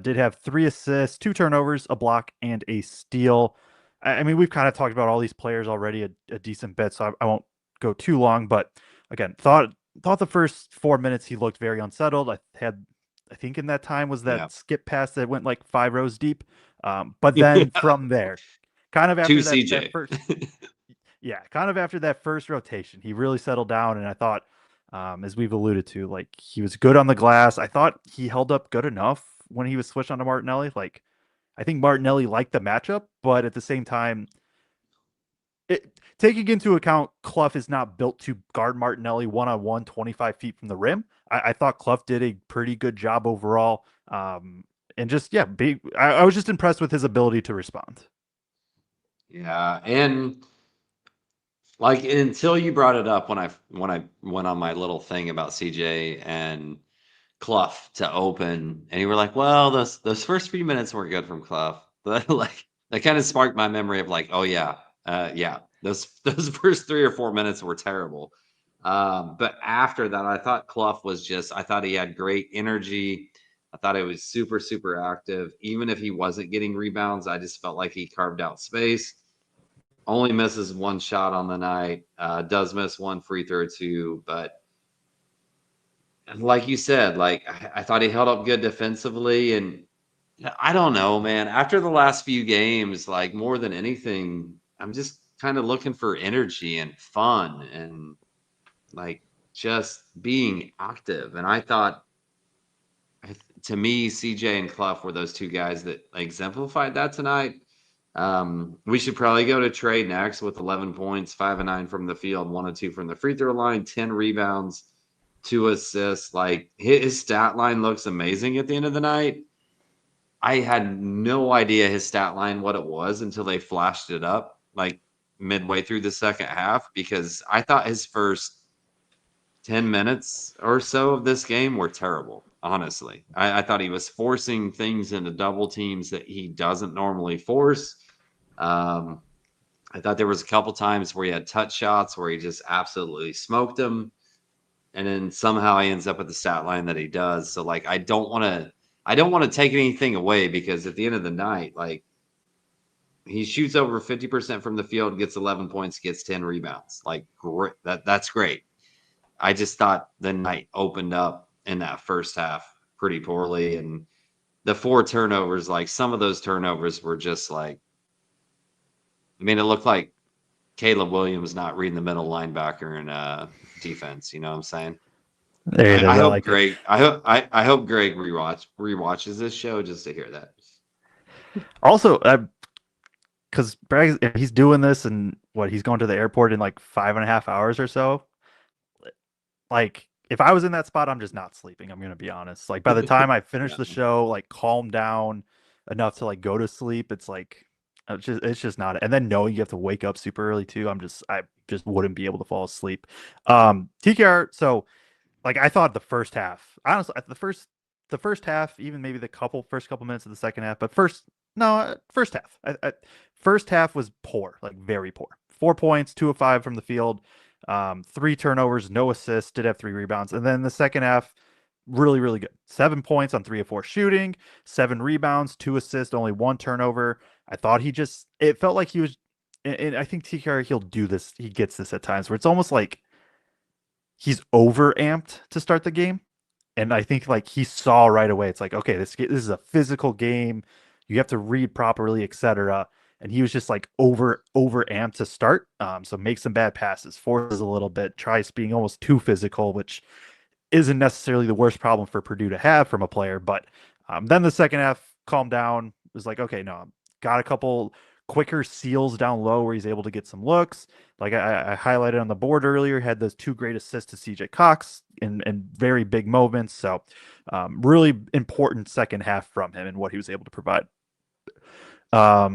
Did have 3 assists, 2 turnovers, a block, and a steal. I mean, we've kind of talked about all these players already a decent bit, so I won't go too long. But again, thought the first 4 minutes he looked very unsettled. I think in that time was that skip pass that went like 5 rows deep. But then from there, kind of after that first, kind of after that first rotation, he really settled down. And I thought, as we've alluded to, like he was good on the glass. I thought he held up good enough when he was switched onto Martinelli. Like I think Martinelli liked the matchup, but at the same time, taking into account Kloff is not built to guard Martinelli one-on-one 25 feet from the rim. I thought Kloff did a pretty good job overall. And just, I was just impressed with his ability to respond. Yeah. And like, until you brought it up when I went on my little thing about CJ and Kloff to open, and you were like, well, those first few minutes weren't good from Kloff. But like that kind of sparked my memory of like, oh yeah. Those first 3 or 4 minutes were terrible. But after that, I thought Kloff I thought he had great energy. I thought it was super, super active. Even if he wasn't getting rebounds, I just felt like he carved out space. Only misses 1 shot on the night. Does miss 1 free throw too. But like you said, like I thought he held up good defensively. And I don't know, man. After the last few games, like more than anything, I'm just kind of looking for energy and fun and like just being active. And I thought, to me, CJ and Kloff were those 2 guys that exemplified that tonight. We should probably go to Trey next with 11 points, 5 of 9 from the field, 1 of 2 from the free throw line, 10 rebounds, 2 assists. Like his stat line looks amazing at the end of the night. I had no idea his stat line, what it was, until they flashed it up like midway through the second half, because I thought his first 10 minutes or so of this game were terrible. Honestly, I thought he was forcing things into double teams that he doesn't normally force. I thought there was a couple times where he had touch shots where he just absolutely smoked them. And then somehow he ends up with the stat line that he does. So like, I don't want to take anything away, because at the end of the night, like he shoots over 50% from the field, gets 11 points, gets 10 rebounds. Like great. That's great. I just thought the night opened up in that first half pretty poorly. And the 4 turnovers, like some of those turnovers were just like, I mean, it looked like Caleb Williams not reading the middle linebacker in defense. You know what I'm saying? I hope Greg rewatches this show just to hear that. Also, because if he's doing this and he's going to the airport in like 5.5 hours or so. Like, if I was in that spot, I'm just not sleeping. I'm gonna be honest. Like, by the time I finish Yeah. the show, like calm down enough to like go to sleep, it's like it's just not. And then knowing you have to wake up super early too, I just wouldn't be able to fall asleep. TKR. So like I thought the first half, honestly, the first half, even maybe the first couple minutes of the second half, but first half. First half was poor, like very poor. 4 points, 2 of 5 from the field, 3 turnovers, no assists, did have 3 rebounds, and then the second half, really really good. 7 points on 3 of 4 shooting, 7 rebounds, 2 assists, only 1 turnover. I thought it felt like he was, and I think TKR he'll do this. He gets this at times where it's almost like he's overamped to start the game. And I think like he saw right away, it's like, okay, this is a physical game. You have to read properly, etc. And he was just like over amped to start. So makes some bad passes, forces a little bit, tries being almost too physical, which isn't necessarily the worst problem for Purdue to have from a player. But then the second half calmed down. It was like, okay, no, got a couple quicker seals down low where he's able to get some looks. Like I highlighted on the board earlier, had those 2 great assists to CJ Cox in very big moments. So really important second half from him and what he was able to provide. Are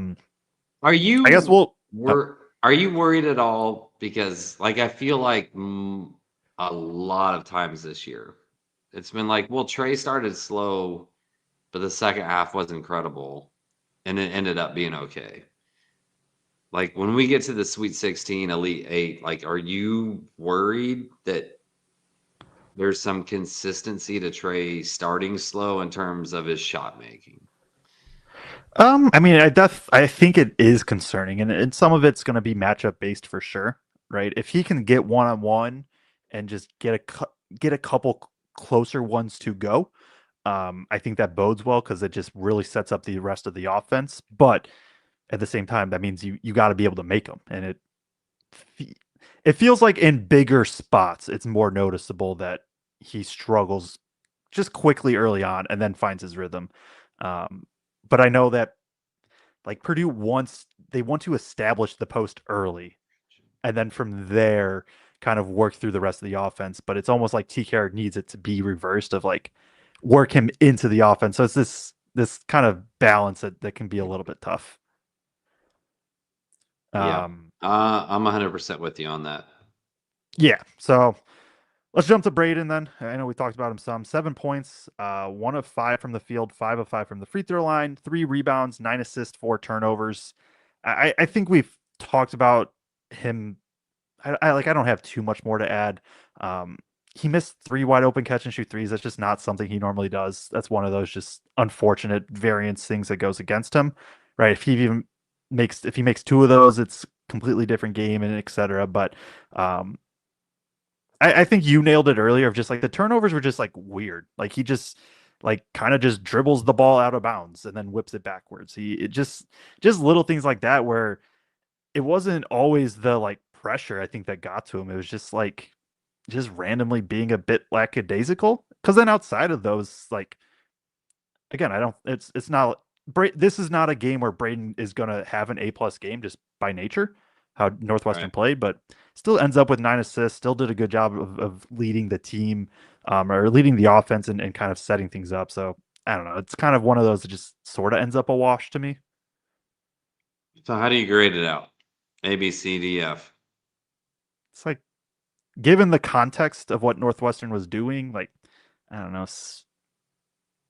I guess you we'll. are you worried at all? Because like I feel like a lot of times this year, it's been like, well, Trey started slow, but the second half was incredible, and it ended up being okay. Like when we get to the Sweet 16, Elite Eight, like, are you worried that there's some consistency to Trey starting slow in terms of his shot making? I mean, I think it is concerning, and some of it's going to be matchup based for sure, right? If he can get 1-on-1 and just get a couple closer ones to go, I think that bodes well because it just really sets up the rest of the offense. But at the same time, that means you got to be able to make them, and it feels like in bigger spots, it's more noticeable that he struggles just quickly early on and then finds his rhythm. But I know that like Purdue they want to establish the post early and then from there kind of work through the rest of the offense. But it's almost like TKR needs it to be reversed of like work him into the offense. So it's this kind of balance that can be a little bit tough. Yeah, Um, I'm 100% with you on that. yeah. So let's jump to Braden then. I know we talked about him some. 7 points, 1 of 5 from the field, 5 of 5 from the free throw line, 3 rebounds, 9 assists, 4 turnovers. I think we've talked about him. I don't have too much more to add. He missed 3 wide open catch and shoot threes. That's just not something he normally does. That's one of those just unfortunate variance things that goes against him, right? If he makes 2 of those, it's completely different game and etc. But um, I think you nailed it earlier of just like the turnovers were just like weird. Like he just like kind of just dribbles the ball out of bounds and then whips it backwards. It just little things like that where it wasn't always the like pressure I think that got to him. It was just like just randomly being a bit lackadaisical. Because then outside of those, like again, I don't. It's not. This is not a game where Braden is going to have an A+ game just by nature, how Northwestern Right. played, but still ends up with 9 assists. Still did a good job of leading the team, or leading the offense and kind of setting things up. So I don't know. It's kind of one of those that just sort of ends up a wash to me. So how do you grade it out? A, B, C, D, F. It's like given the context of what Northwestern was doing, like I don't know,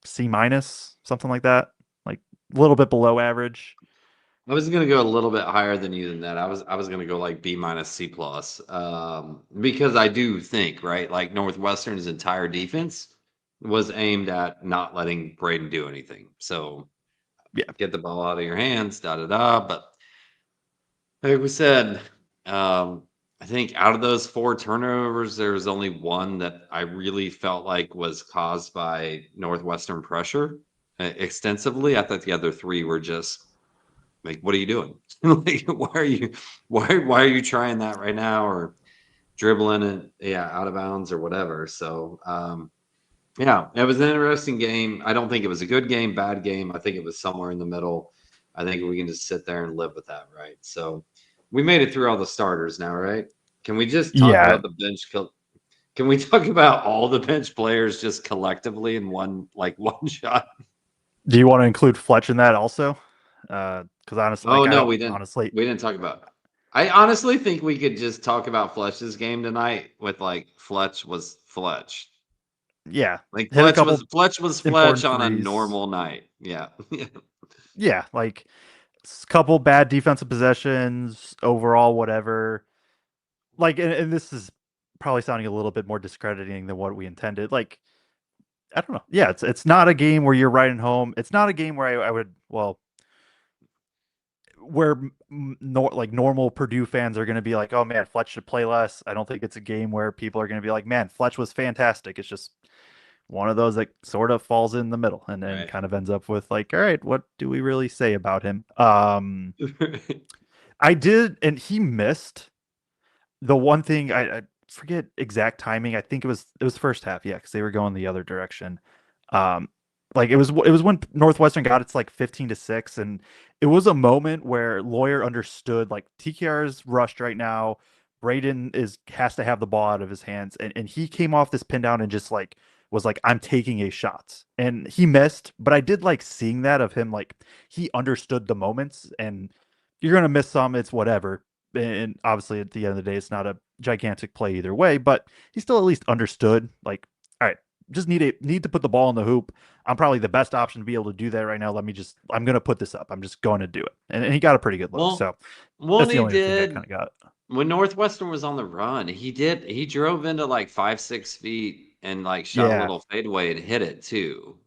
C minus, something like that. Like a little bit below average. I was gonna go a little bit higher than you than that. I was gonna go like B minus C plus. Because I do think, right, like Northwestern's entire defense was aimed at not letting Braden do anything. So Yeah. get the ball out of your hands, da da da. But like we said, I think out of those 4 turnovers, there was only one that I really felt like was caused by Northwestern pressure extensively. I thought the other 3 were just like, what are you doing? Like, why are you trying that right now or dribbling it, yeah, out of bounds or whatever? So, yeah, it was an interesting game. I don't think it was a good game, bad game. I think it was somewhere in the middle. I think we can just sit there and live with that, right? So we made it through all the starters now, right? Can we just talk Yeah. about the bench? Can we talk about all the bench players just collectively in one shot? Do you want to include Fletch in that also? Because honestly, Oh I no, don't we didn't. honestly. We didn't talk about. I honestly think we could just talk about Fletch's game tonight with Fletch was Fletch. Yeah, Like hit a Fletch couple was Fletch was Fletch important on a threes. normal night. Yeah. Yeah, like couple bad defensive possessions overall, whatever. Like, and this is probably sounding a little bit more discrediting than what we intended. Like, I don't know. Yeah, it's not a game where you're riding home. It's not a game where I would where like normal Purdue fans are going to be like, oh man, Fletch should play less. I don't think it's a game where people are going to be like, man, Fletch was fantastic. It's just one of those that sort of falls in the middle and then Right. kind of ends up with like, all right, what do we really say about him? I did, and he missed the one thing. I forget exact timing. I think it was first half, yeah, because they were going the other direction. Um, like it was when Northwestern got it's like 15-6, and it was a moment where Loyer understood like TKR's rushed right now. Braden has to have the ball out of his hands, and he came off this pin down and just like was like, I'm taking a shot. And he missed, but I did like seeing that of him, like he understood the moments, and you're gonna miss some, it's whatever. And obviously at the end of the day, it's not a gigantic play either way, but he still at least understood, like, all right, just need to put the ball in the hoop. I'm probably the best option to be able to do that right now. I'm gonna put this up. I'm just going to do it. And he got a pretty good look. So Well, that's the he only thing I kind did of got. when Northwestern was on the run. He drove into like 5-6 feet and like shot a Yeah. little fadeaway and hit it too.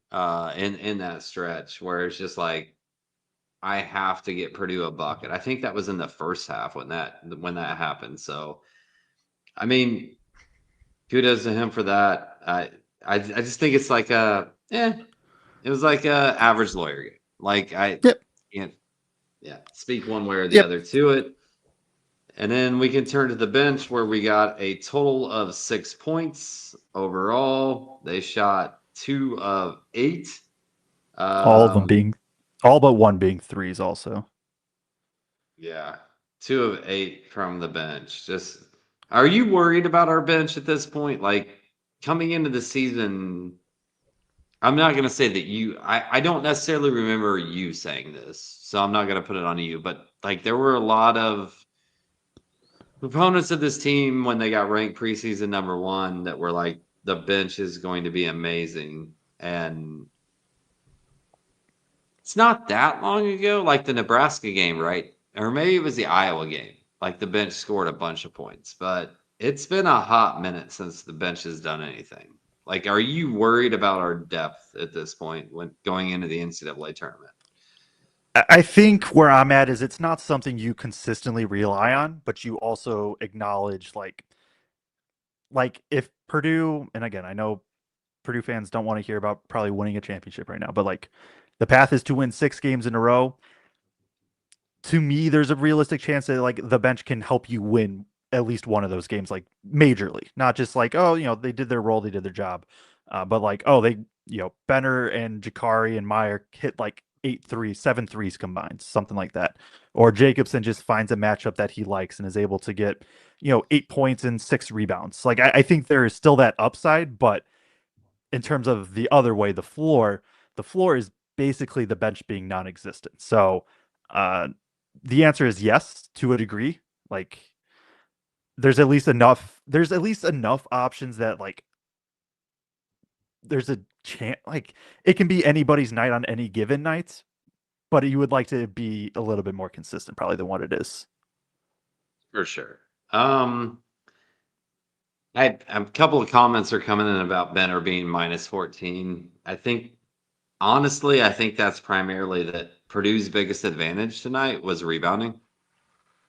In that stretch where it's just like I have to get Purdue a bucket. I think that was in the first half when that happened. So I mean, kudos to him for that. I just think it's like it was like a average Lawyer game. Like I Yep. can't speak one way or the Yep. other to it. And then we can turn to the bench where we got a total of 6 points overall. They shot 2 of 8. All but one being threes also. Yeah, 2 of 8 from the bench. Just, are you worried about our bench at this point? Like coming into the season, I'm not going to say that I don't necessarily remember you saying this, so I'm not going to put it on you, but like there were a lot of proponents of this team when they got ranked preseason number 1 that were like, the bench is going to be amazing. And it's not that long ago, like the Nebraska game, right? Or maybe it was the Iowa game. Like the bench scored a bunch of points, but it's been a hot minute since the bench has done anything. Like, are you worried about our depth at this point when going into the NCAA tournament? I think where I'm at is it's not something you consistently rely on, but you also acknowledge like if Purdue, and again, I know Purdue fans don't want to hear about probably winning a championship right now, but like the path is to win 6 games in a row. To me, there's a realistic chance that like the bench can help you win at least one of those games, like majorly, not just like, oh, they did their role, they did their job, but like, oh, they, Benner and Jakari and Meyer hit like 8 threes, 7 threes combined, something like that, or Jacobson just finds a matchup that he likes and is able to get 8 points and 6 rebounds. Like I think there is still that upside, but in terms of the other way, the floor is basically the bench being non-existent. So the answer is yes, to a degree. Like there's at least enough options that like there's a chance, like it can be anybody's night on any given night, but you would like to be a little bit more consistent probably than what it is. For sure. A couple of comments are coming in about Benner being minus 14. Honestly, I think that's primarily that Purdue's biggest advantage tonight was rebounding.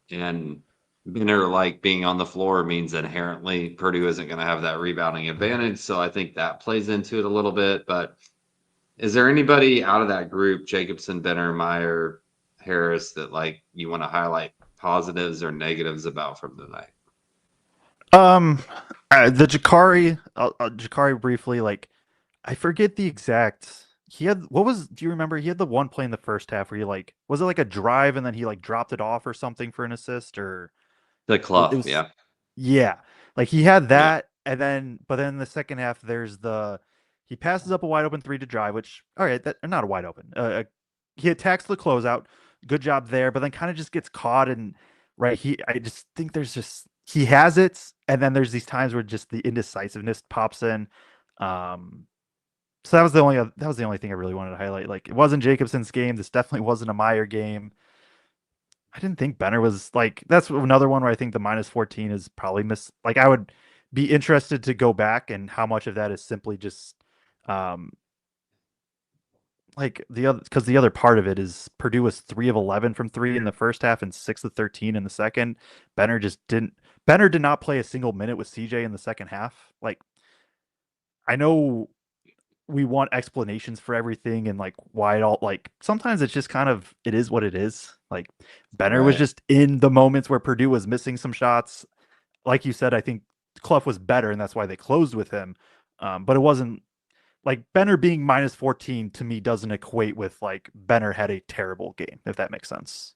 And Benner, like being on the floor, means inherently Purdue isn't going to have that rebounding advantage. So I think that plays into it a little bit. But is there anybody out of that group, Jacobson, Benner, Meyer, Harris, that like you want to highlight positives or negatives about from tonight? The Jakari briefly, like I forget the exact do you remember? He had the one play in the first half where was it like a drive and then he like dropped it off or something for an assist, or The it Kloff, was, yeah. yeah, like he had Yeah. that. But then in the second half, he passes up a wide open three to drive, which, all right, that not a wide open. He attacks the closeout. Good job there, but then kind of just gets caught and right. I just think he has it, and then there's these times where just the indecisiveness pops in. So that was the only thing I really wanted to highlight. Like, it wasn't Jacobson's game. This definitely wasn't a Meyer game. I didn't think Benner was like, that's another one where I think the -14 is probably like, I would be interested to go back and how much of that is simply just um like because the other part of it is Purdue was 3 of 11 from 3 in the first half and 6 of 13 in the second. Benner did not play a single minute with CJ in the second half. Like, I know we want explanations for everything and like why it all, like, sometimes it's just kind of, it is what it is. Like, Benner was Right. just in the moments where Purdue was missing some shots. Like you said, I think Kloff was better and that's why they closed with him. But it wasn't like Benner being -14 to me doesn't equate with like Benner had a terrible game, if that makes sense.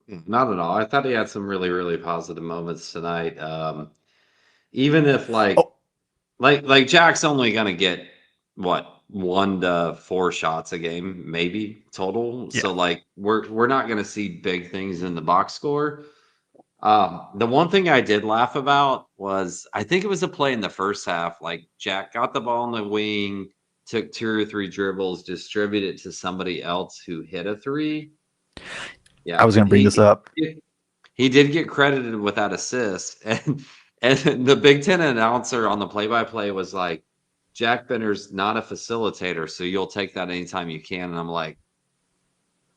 Not at all. I thought he had some really, really positive moments tonight. Even if Oh, like Jack's only gonna get what 1 to 4 shots a game, maybe total. yeah. So like we're not gonna see big things in the box score. The one thing I did laugh about was I think it was a play in the first half. Like Jack got the ball on the wing, took 2 or 3 dribbles, distributed it to somebody else who hit a three. I Yeah, was going to bring this up. he did get credited with that assist, and the Big Ten announcer on the play-by-play was like, "Jack Benner's not a facilitator, so you'll take that anytime you can." And I'm like,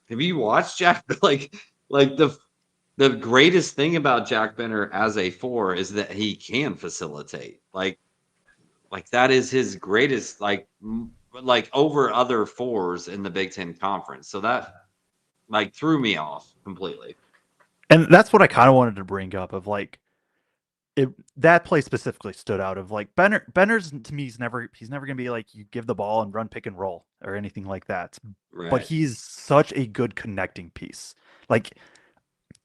"Have you watched Jack? Like the greatest thing about Jack Benner as a 4 is that he can facilitate. Like that is his greatest like over other 4s in the Big Ten conference. So that like threw me off completely." And that's what I kind of wanted to bring up of like, that play specifically stood out of like Benner's, to me, he's never going to be like, you give the ball and run pick and roll or anything like that. But Right. he's such a good connecting piece. Like,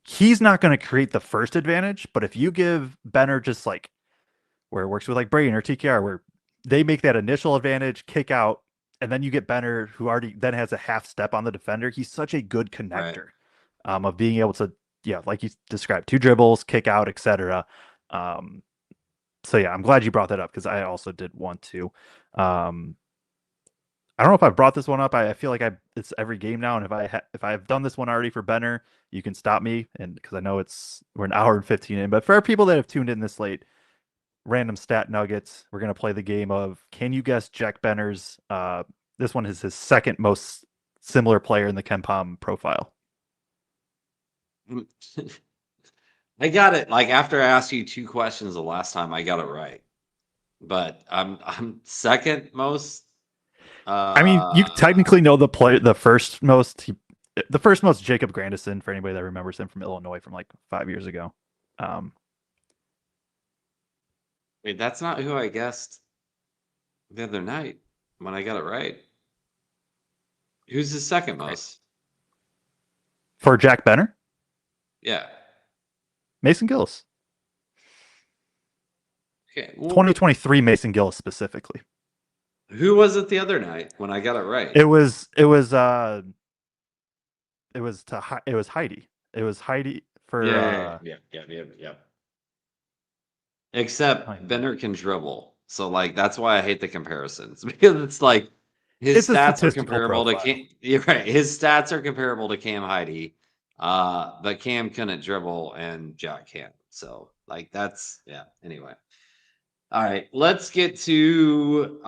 he's not going to create the first advantage, but if you give Benner just like where it works with like Braden or TKR, where they make that initial advantage, kick out, and then you get Benner, who already then has a half step on the defender. He's such a good Right. connector, of being able to, yeah, like you described, 2 dribbles, kick out, etc. So yeah, I'm glad you brought that up because I also did want to. I don't know if I brought this one up. I feel like it's every game now, and if I've done this one already for Benner, you can stop me, and because I know we're an hour and 15 in. But for our people that have tuned in this late, random stat nuggets, we're gonna play the game of, can you guess Jack Benner's? This one is his second most similar player in the KenPom profile. I got it. Like after I asked you 2 questions the last time, I got it right. But I'm second most. I mean, you technically know the first most. The first most, Jacob Grandison, for anybody that remembers him from Illinois from like 5 years ago. Wait, that's not who I guessed the other night when I got it right. Who's the second most? For Jack Benner, Yeah. Mason Gillis. Okay. Well, 2023 Mason Gillis specifically. who was it the other night when I got it right? It was Heidi. It was Heidi for Yeah. Except Benner can dribble. So like that's why I hate the comparisons because it's like his it's a stats are statistical comparable to profile. Cam. You're right. His stats are comparable to Cam Heidi. But Cam couldn't dribble and Jack can. So like that's yeah. Anyway. All right, let's get to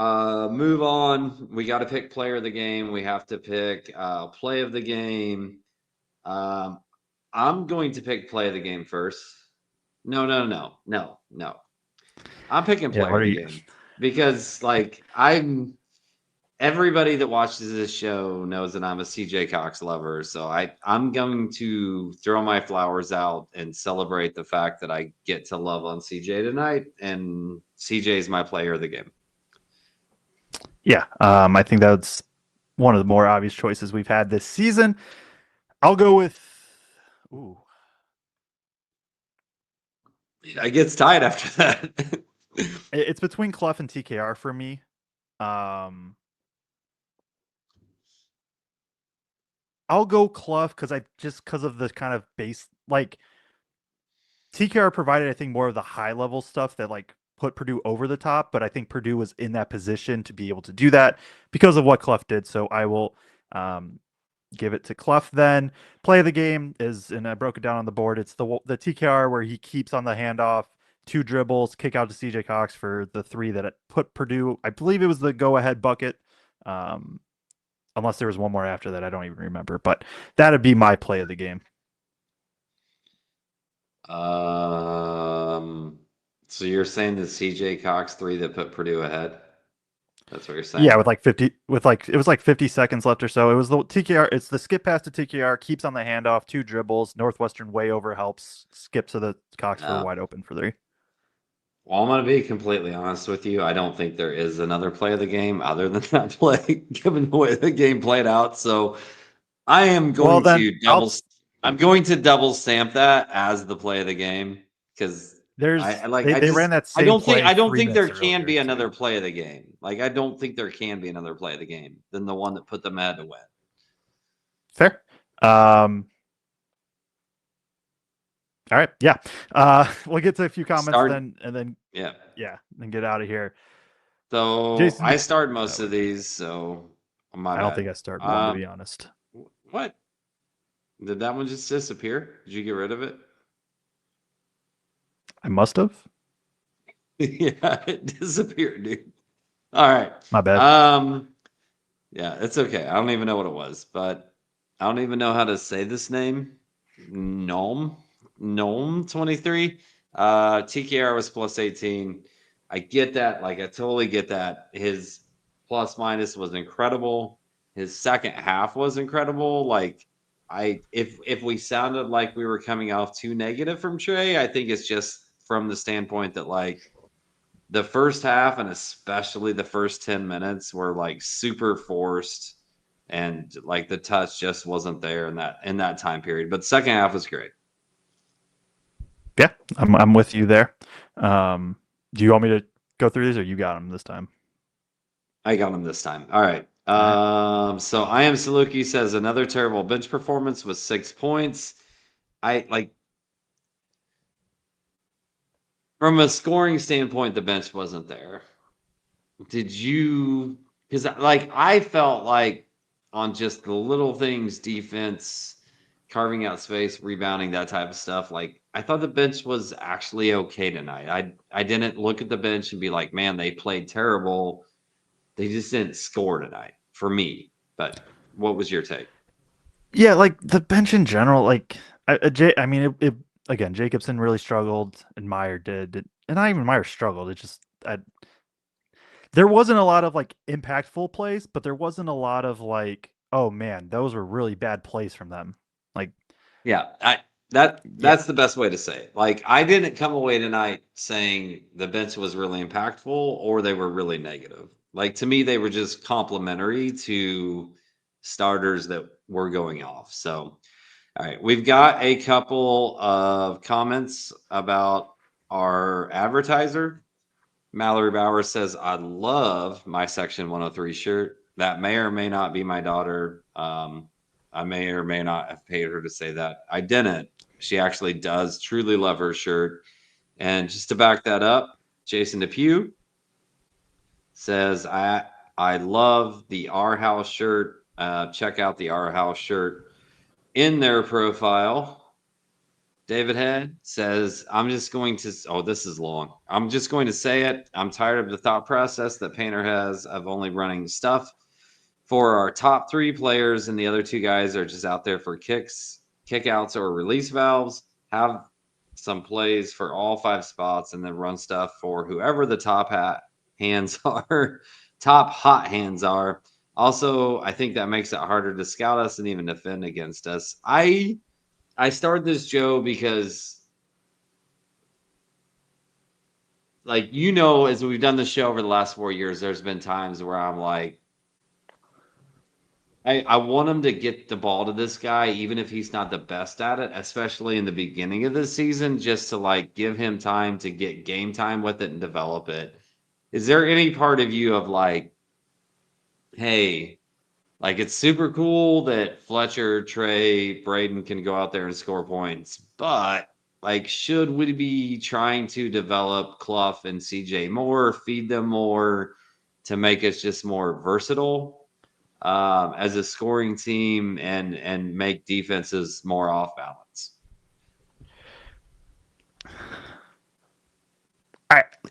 move on. We got to pick player of the game. We have to pick play of the game. I'm going to pick play of the game first. No. I'm picking Yeah, player of the game because like everybody that watches this show knows that I'm a CJ Cox lover. So I'm going to throw my flowers out and celebrate the fact that I get to love on CJ tonight. And CJ is my player of the game. Yeah, I think that's one of the more obvious choices we've had this season. I'll go with. Ooh. It gets tied after that. It's between Kloff and TKR for me. I'll go Kloff because of the kind of base, like TKR provided, I think, more of the high level stuff that like put Purdue over the top, but I think Purdue was in that position to be able to do that because of what Kloff did. So I will give it to Kloff then. Play of the game is, and I broke it down on the board, it's the TKR where he keeps on the handoff, 2 dribbles, kick out to CJ Cox for the 3 that it put Purdue, I believe it was the go-ahead bucket. Unless there was one more after that, I don't even remember. But that'd be my play of the game. So you're saying the CJ Cox 3 that put Purdue ahead? That's what you're saying? Yeah, it was like 50 seconds left or so. It was the TKR, it's the skip pass to TKR, keeps on the handoff, 2 dribbles, Northwestern way over helps, skip to the Cox for the wide open for 3. Well, I'm going to be completely honest with you. I don't think there is another play of the game other than that play, given the way the game played out. So I am going I'm going to double stamp that as the play of the game because they ran that same play. I don't think there can be another play of the game. Like I don't think there can be another play of the game than the one that put them ahead to win. Fair. All right. Yeah. We'll get to a few comments then then get out of here. So Jason, I started most of these, so I don't think I started one, to be honest. What? Did that one just disappear? Did you get rid of it? I must have. Yeah, it disappeared, dude. All right. My bad. Yeah, it's okay. I don't even know what it was, but I don't even know how to say this name. Gnome 23. TKR was plus 18. I get that. Like I totally get that. His plus minus was incredible. His second half was incredible. Like if we sounded like we were coming off too negative from Trey, I think it's just from the standpoint that like the first half and especially the first 10 minutes were like super forced and like the touch just wasn't there in that time period. But second half was great. Yeah, I'm with you there. Do you want me to go through these or you got them this time? I got them this time. All right. So I am Saluki says another terrible bench performance with 6 points. I like from a scoring standpoint, the bench wasn't there. Did you? Because like I felt like on just the little things, defense, carving out space, rebounding, that type of stuff. Like I thought the bench was actually okay tonight. I didn't look at the bench and be like, man, they played terrible. They just didn't score tonight for me. But what was your take? Yeah, like the bench in general, like I mean, it again, Jacobson really struggled, and Meyer did, and not even Meyer struggled. It just there wasn't a lot of like impactful plays, but there wasn't a lot of like, oh man, those were really bad plays from them. Like, yeah, that's the best way to say it. Like I didn't come away tonight saying the bench was really impactful or they were really negative. Like to me, they were just complimentary to starters that were going off. So, all right, we've got a couple of comments about our advertiser. Mallory Bowers says, I love my Section 103 shirt. That may or may not be my daughter. I may or may not have paid her to say that. I didn't. She actually does truly love her shirt. And just to back that up, Jason Depew says, I love the R House shirt. Check out the R House shirt in their profile. David Head says, I'm just going to, this is long. I'm just going to say it. I'm tired of the thought process that Painter has of only running stuff for our top 3 players, and the other 2 guys are just out there for kicks, kickouts, or release valves. Have some plays for all 5 spots, and then run stuff for whoever the top hot hands are. Also, I think that makes it harder to scout us and even defend against us. I started this, Joe, because like, as we've done the show over the last 4 years, there's been times where I'm like, I want him to get the ball to this guy, even if he's not the best at it, especially in the beginning of the season, just to like give him time to get game time with it and develop it. Is there any part of you of like, hey, like it's super cool that Fletcher, Trey, Braden can go out there and score points, but like, should we be trying to develop Kloff and CJ more, feed them more to make us just more versatile? As a scoring team and make defenses more off balance.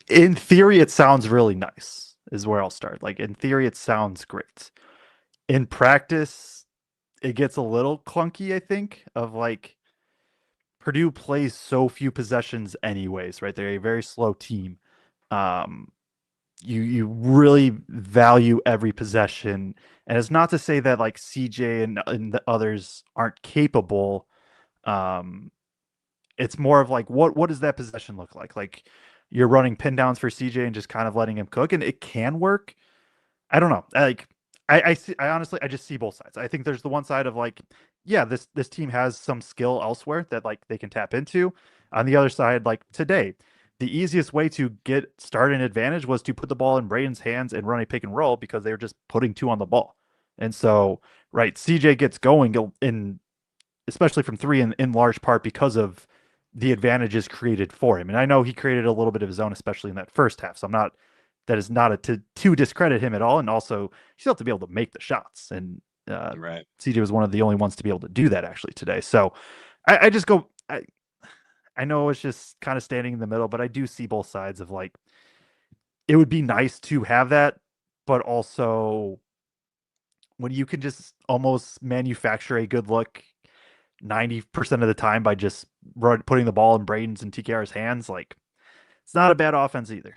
In theory, it sounds really nice, is where I'll start. Like, in theory, it sounds great. In practice, it gets a little clunky, I think, of like Purdue plays so few possessions anyways, right? They're a very slow team. You really value every possession. And it's not to say that like CJ and the others aren't capable. It's more of like what does that possession look like? Like you're running pin downs for CJ and just kind of letting him cook, and it can work. I don't know. Like I see. I honestly I just see both sides. I think there's the one side of like, yeah, this team has some skill elsewhere that like they can tap into. On the other side, like today, the easiest way to start an advantage was to put the ball in Braden's hands and run a pick and roll because they were just putting two on the ball. And so, right, CJ gets going in especially from three in large part because of the advantages created for him. And I know he created a little bit of his own, especially in that first half. So I'm not that is not to discredit him at all. And also, you still have to be able to make the shots. And Right. CJ was one of the only ones to be able to do that actually today. So I just go. I know it's just kind of standing in the middle, but I do see both sides of like it would be nice to have that, but also when you can just almost manufacture a good look 90% of the time by just putting the ball in Braden's and TKR's hands, like it's not a bad offense either.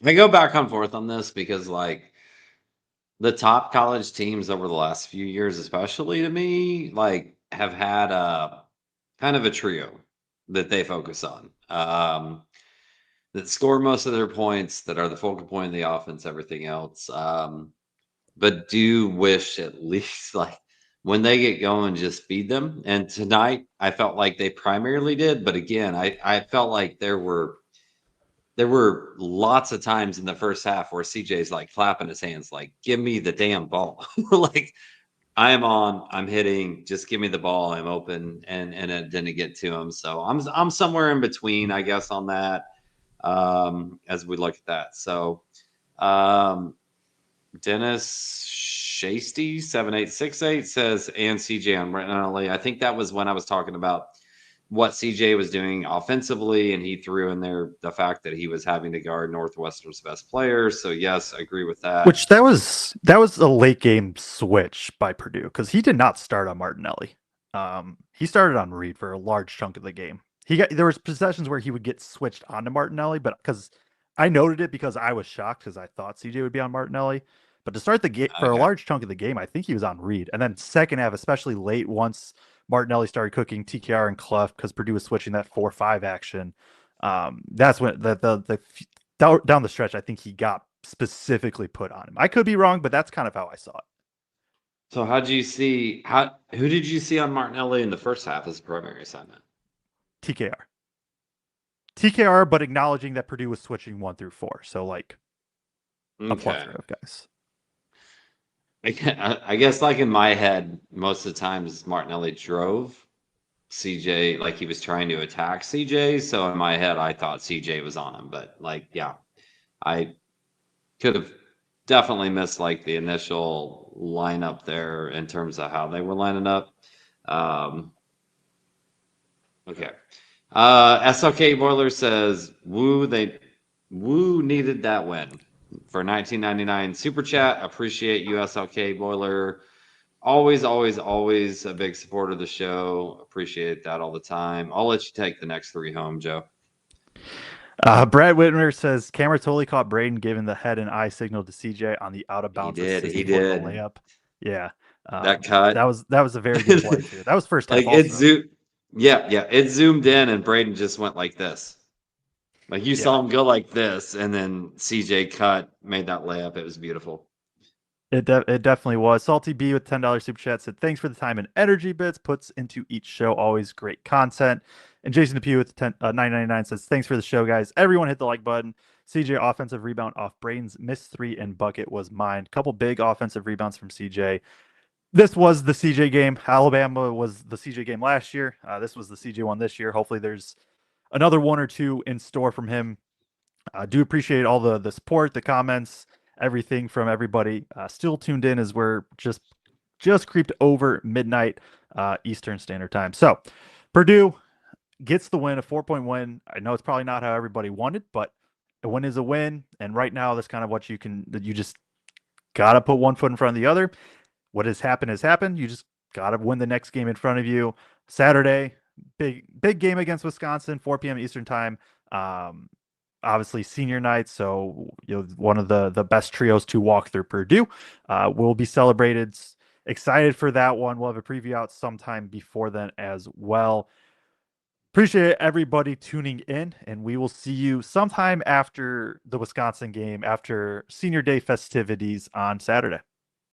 I go back and forth on this because like the top college teams over the last few years, especially to me, like have had a kind of a trio that they focus on. That score most of their points, that are the focal point of the offense, everything else. But do wish at least like when they get going, just feed them. And tonight, I felt like they primarily did. But again, I felt like there were lots of times in the first half where CJ's like clapping his hands, like, give me the damn ball. Like, I'm hitting, just give me the ball. I'm open. And it didn't get to him. So I'm somewhere in between, I guess, on that. As we look at that. So Dennis Shasty 7868 says, and CJ on Martinelli. I think that was when I was talking about what CJ was doing offensively, and he threw in there the fact that he was having to guard Northwestern's best players. So yes, I agree with that. Which that was a late game switch by Purdue because he did not start on Martinelli. He started on Reed for a large chunk of the game. There was possessions where he would get switched onto Martinelli, but because I noted it because I was shocked because I thought CJ would be on Martinelli. But to start the game for a large chunk of the game, I think he was on Reed. And then second half, especially late, once Martinelli started cooking TKR and Kloff because Purdue was switching that 4-5 action. That's when the down the stretch, I think he got specifically put on him. I could be wrong, but that's kind of how I saw it. So who did you see on Martinelli in the first half as primary assignment? TKR, but acknowledging that Purdue was switching 1 through 4. So like a plethora of guys. I guess like in my head, most of the times Martinelli drove CJ, like he was trying to attack CJ. So in my head, I thought CJ was on him. But like, yeah, I could have definitely missed like the initial lineup there in terms of how they were lining up. Okay. SLK Boiler says, Woo needed that win for 1999 super chat. Appreciate you, SLK Boiler. Always a big supporter of the show. Appreciate that all the time. I'll let you take the next 3 home, Joe. Brad Whitmer says camera totally caught Braden giving the head and eye signal to CJ on the out of bounds. He did. Layup. Yeah. That cut. That was a very good play too. That was first half. Like it zoomed in and Braden just went like this. Like you saw him go like this, and then CJ cut, made that layup. It was beautiful. It definitely was. Salty B with $10 super chat said, thanks for the time and energy bits puts into each show. Always great content. And Jason the Pew with 9.99 says, thanks for the show, guys. Everyone hit the like button. CJ offensive rebound off Braden's missed 3 and bucket was mine. Couple big offensive rebounds from CJ. This was the CJ game. Alabama was the CJ game last year. This was the CJ one this year. Hopefully there's another one or two in store from him. I do appreciate all the support, the comments, everything from everybody. Still tuned in as we're just creeped over midnight Eastern Standard Time. So Purdue gets the win, a 4-point win. I know it's probably not how everybody wanted, but a win is a win. And right now, that's kind of what you just got to put one foot in front of the other. What has happened. You just got to win the next game in front of you. Saturday, big game against Wisconsin, 4 p.m. Eastern Time. Obviously senior night, so one of the best trios to walk through Purdue will be celebrated. Excited for that one. We'll have a preview out sometime before then as well. Appreciate everybody tuning in, and we will see you sometime after the Wisconsin game, after senior day festivities on Saturday.